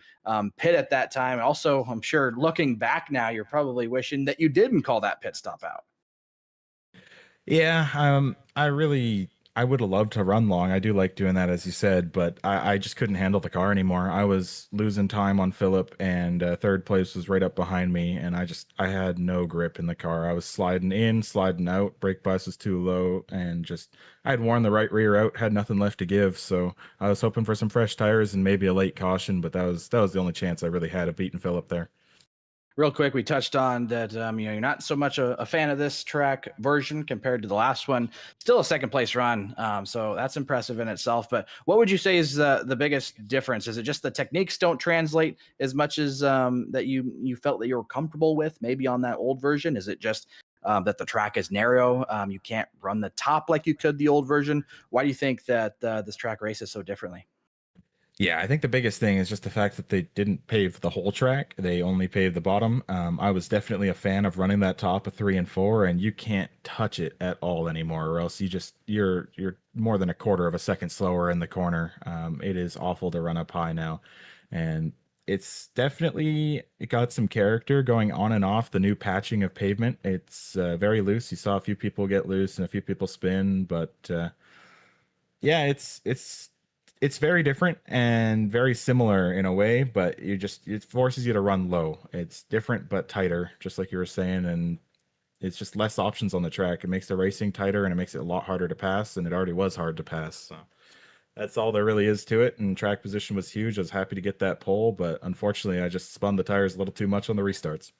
pit at that time? Also, I'm sure looking back now, you're probably wishing that you didn't call that pit stop out. Yeah, I would have loved to run long. I do like doing that, as you said, but I just couldn't handle the car anymore. I was losing time on Phillip, and third place was right up behind me, and I had no grip in the car. I was sliding in, sliding out, brake bias was too low, and I had worn the right rear out, had nothing left to give, so I was hoping for some fresh tires and maybe a late caution, but that was the only chance I really had of beating Phillip there. Real quick, we touched on that. You're not so much a fan of this track version compared to the last one. Still a second place run, so that's impressive in itself. But what would you say is the biggest difference? Is it just the techniques don't translate as much as that you felt that you were comfortable with, maybe on that old version? Is it just that the track is narrow? You can't run the top like you could the old version. Why do you think that this track races so differently? Yeah, I think the biggest thing is just the fact that they didn't pave the whole track. They only paved the bottom. I was definitely a fan of running that top of 3 and 4, and you can't touch it at all anymore, or else you're more than a quarter of a second slower in the corner. It is awful to run up high now, and it's definitely got some character going on and off the new patching of pavement. It's very loose. You saw a few people get loose and a few people spin, but yeah, it's very different and very similar in a way, but it forces you to run low. It's different but tighter, just like you were saying, and it's just less options on the track. It makes the racing tighter and it makes it a lot harder to pass, and it already was hard to pass. So that's all there really is to it. And track position was huge. I was happy to get that pole, but unfortunately I just spun the tires a little too much on the restarts.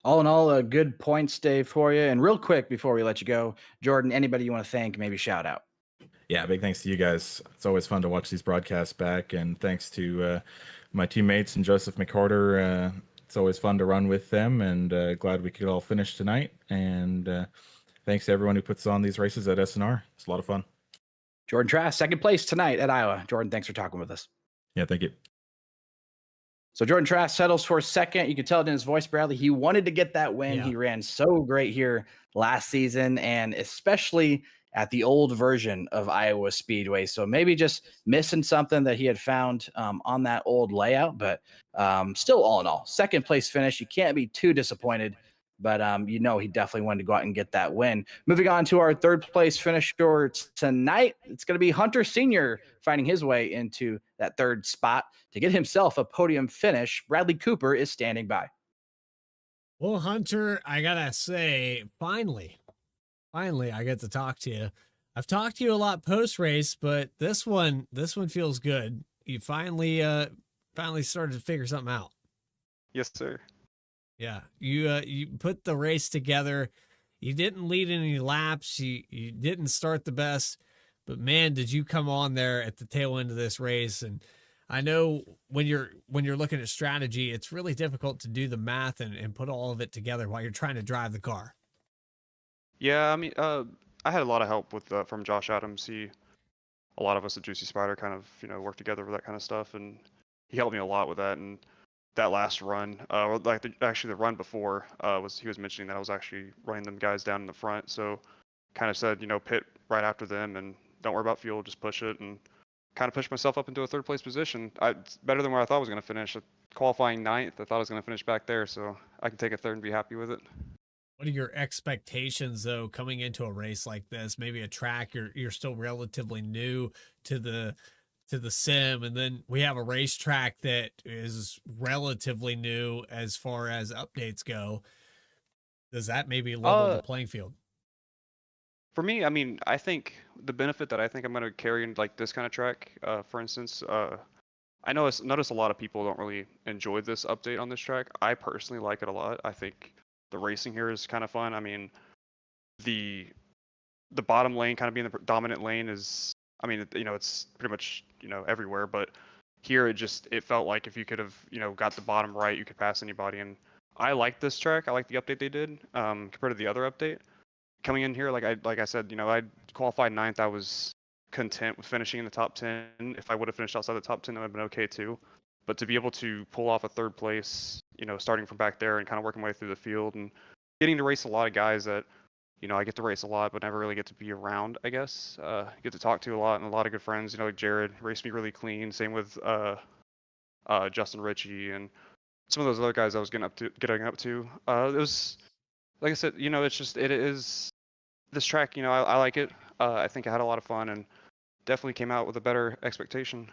All in all, a good points day for you. And real quick before we let you go, Jordan, anybody you want to thank, maybe shout out. Yeah, big thanks to you guys. It's always fun to watch these broadcasts back, and thanks to my teammates and Joseph McCorder. It's always fun to run with them, and glad we could all finish tonight. And thanks to everyone who puts on these races at SNR. It's a lot of fun. Jordan Trask, second place tonight at Iowa. Jordan, thanks for talking with us. Yeah, thank you. So Jordan Trask settles for second. You could tell it in his voice, Bradley. He wanted to get that win. Yeah. He ran so great here last season, and especially at the old version of Iowa Speedway. So maybe just missing something that he had found on that old layout. But still, all in all, second place finish. You can't be too disappointed. But he definitely wanted to go out and get that win. Moving on to our third place finisher tonight, it's going to be Hunter Sr. finding his way into that third spot to get himself a podium finish. Bradley Cooper is standing by. Well, Hunter, I got to say, finally, I get to talk to you. I've talked to you a lot post-race, but this one feels good. You finally started to figure something out. Yes, sir. Yeah, you put the race together. You didn't lead any laps. You didn't start the best, but man, did you come on there at the tail end of this race. And I know when you're looking at strategy, it's really difficult to do the math and put all of it together while you're trying to drive the car. Yeah, I mean, I had a lot of help from Josh Adams. A lot of us at Juicy Spider kind of work together with that kind of stuff, and he helped me a lot with that. And that last run, actually the run before, he was mentioning that I was actually running them guys down in the front. So kind of said, pit right after them and don't worry about fuel, just push it, and kind of pushed myself up into a third place position. It's better than where I thought I was going to finish. Qualifying ninth, I thought I was going to finish back there, so I can take a third and be happy with it. What are your expectations though coming into a race like this? Maybe a track you're still relatively new to the sim, and then we have a racetrack that is relatively new as far as updates go. Does that maybe level the playing field? For me, I mean, I think the benefit that I think I'm going to carry in like this kind of track, for instance, I notice a lot of people don't really enjoy this update on this track. I personally like it a lot. I think the racing here is kind of fun. I mean, the bottom lane kind of being the dominant lane is, I mean, you know, it's pretty much, you know, everywhere, but here it felt like if you could have, you know, got the bottom right, you could pass anybody. And I like this track. I like the update they did compared to the other update. Coming in here, like I said, you know, I qualified 9th. I was content with finishing in the top 10. If I would have finished outside the top 10, that would have been okay too. But to be able to pull off a 3rd place, you know, starting from back there and kind of working my way through the field and getting to race a lot of guys that, you know, I get to race a lot, but never really get to be around, I guess. Get to talk to a lot, and a lot of good friends, you know, like Jared raced me really clean. Same with Justin Ritchie and some of those other guys I was getting up to. It was, like I said, you know, it is this track, you know, I like it. I think I had a lot of fun and definitely came out with a better expectation.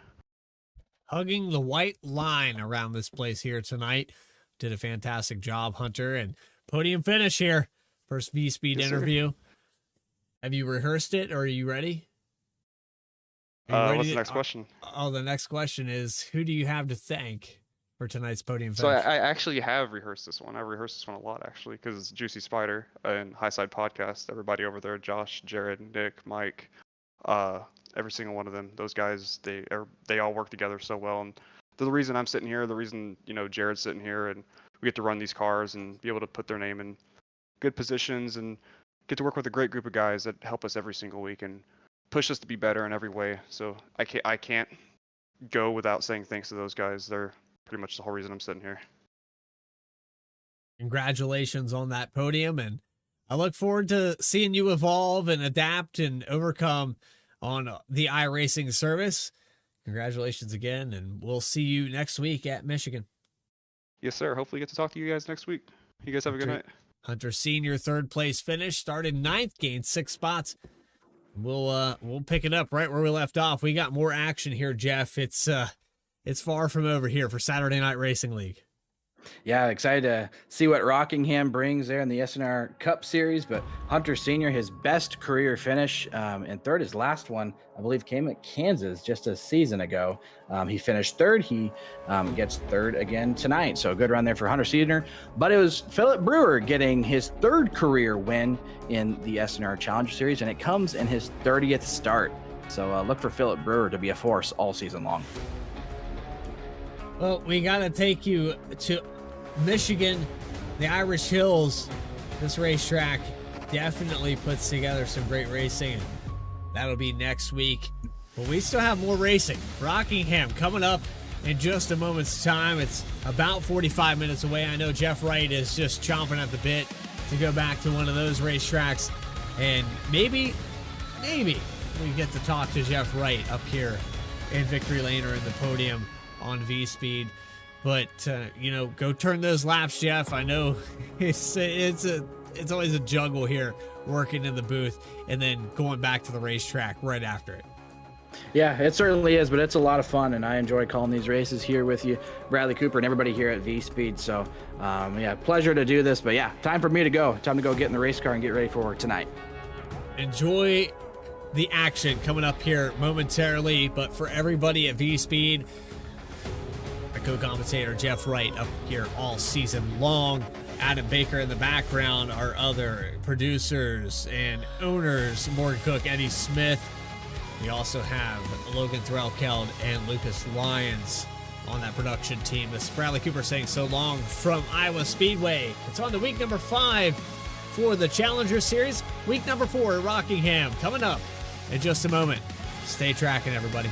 Hugging the white line around this place here tonight. Did a fantastic job, Hunter, and podium finish here. First V-Speed interview. Sir. Have you rehearsed it, or are you ready? What's the next question? Oh, the next question is, who do you have to thank for tonight's podium finish? So I actually have rehearsed this one. I rehearsed this one a lot, actually, because it's Juicy Spider and Highside Podcast. Everybody over there, Josh, Jared, Nick, Mike, every single one of them. Those guys, they all work together so well. And they're the reason I'm sitting here, the reason, you know, Jared's sitting here, and we get to run these cars and be able to put their name in good positions and get to work with a great group of guys that help us every single week and push us to be better in every way. So I can't go without saying thanks to those guys. They're pretty much the whole reason I'm sitting here. Congratulations on that podium, and I look forward to seeing you evolve and adapt and overcome on the iRacing service. Congratulations again, and we'll see you next week at Michigan. Yes, sir. Hopefully get to talk to you guys next week. You guys have a good night. Hunter Senior 3rd place finish, started 9th, gained 6 spots. We'll pick it up right where we left off. We got more action here, Jeff. It's far from over here for Saturday Night Racing League. Yeah, excited to see what Rockingham brings there in the SNR Cup Series. But Hunter Senior, his best career finish, and 3rd, his last one, I believe, came at Kansas just a season ago. He finished 3rd. He gets 3rd again tonight. So a good run there for Hunter Senior. But it was Philip Brewer getting his 3rd career win in the SNR Challenger Series, and it comes in his 30th start. So look for Philip Brewer to be a force all season long. Well, we got to take you to Michigan, the Irish Hills. This racetrack definitely puts together some great racing. That'll be next week. But we still have more racing. Rockingham coming up in just a moment's time. It's about 45 minutes away. I know Jeff Wright is just chomping at the bit to go back to one of those racetracks. And maybe we get to talk to Jeff Wright up here in Victory Lane or in the podium on V-Speed. But you know, go turn those laps, Jeff. I know it's always a juggle here, working in the booth and then going back to the racetrack right after it. Yeah, it certainly is, but it's a lot of fun, and I enjoy calling these races here with you, Bradley Cooper, and everybody here at V-Speed. So, yeah, pleasure to do this. But yeah, time for me to go. Time to go get in the race car and get ready for tonight. Enjoy the action coming up here momentarily, but for everybody at V-Speed, our co-commentator Jeff Wright up here all season long. Adam Baker in the background, our other producers and owners, Morgan Cook, Eddie Smith. We also have Logan Threlkeld and Lucas Lyons on that production team. This is Bradley Cooper saying so long from Iowa Speedway. It's on to week number 5 for the Challenger Series. Week number 4 at Rockingham coming up in just a moment. Stay tracking, everybody.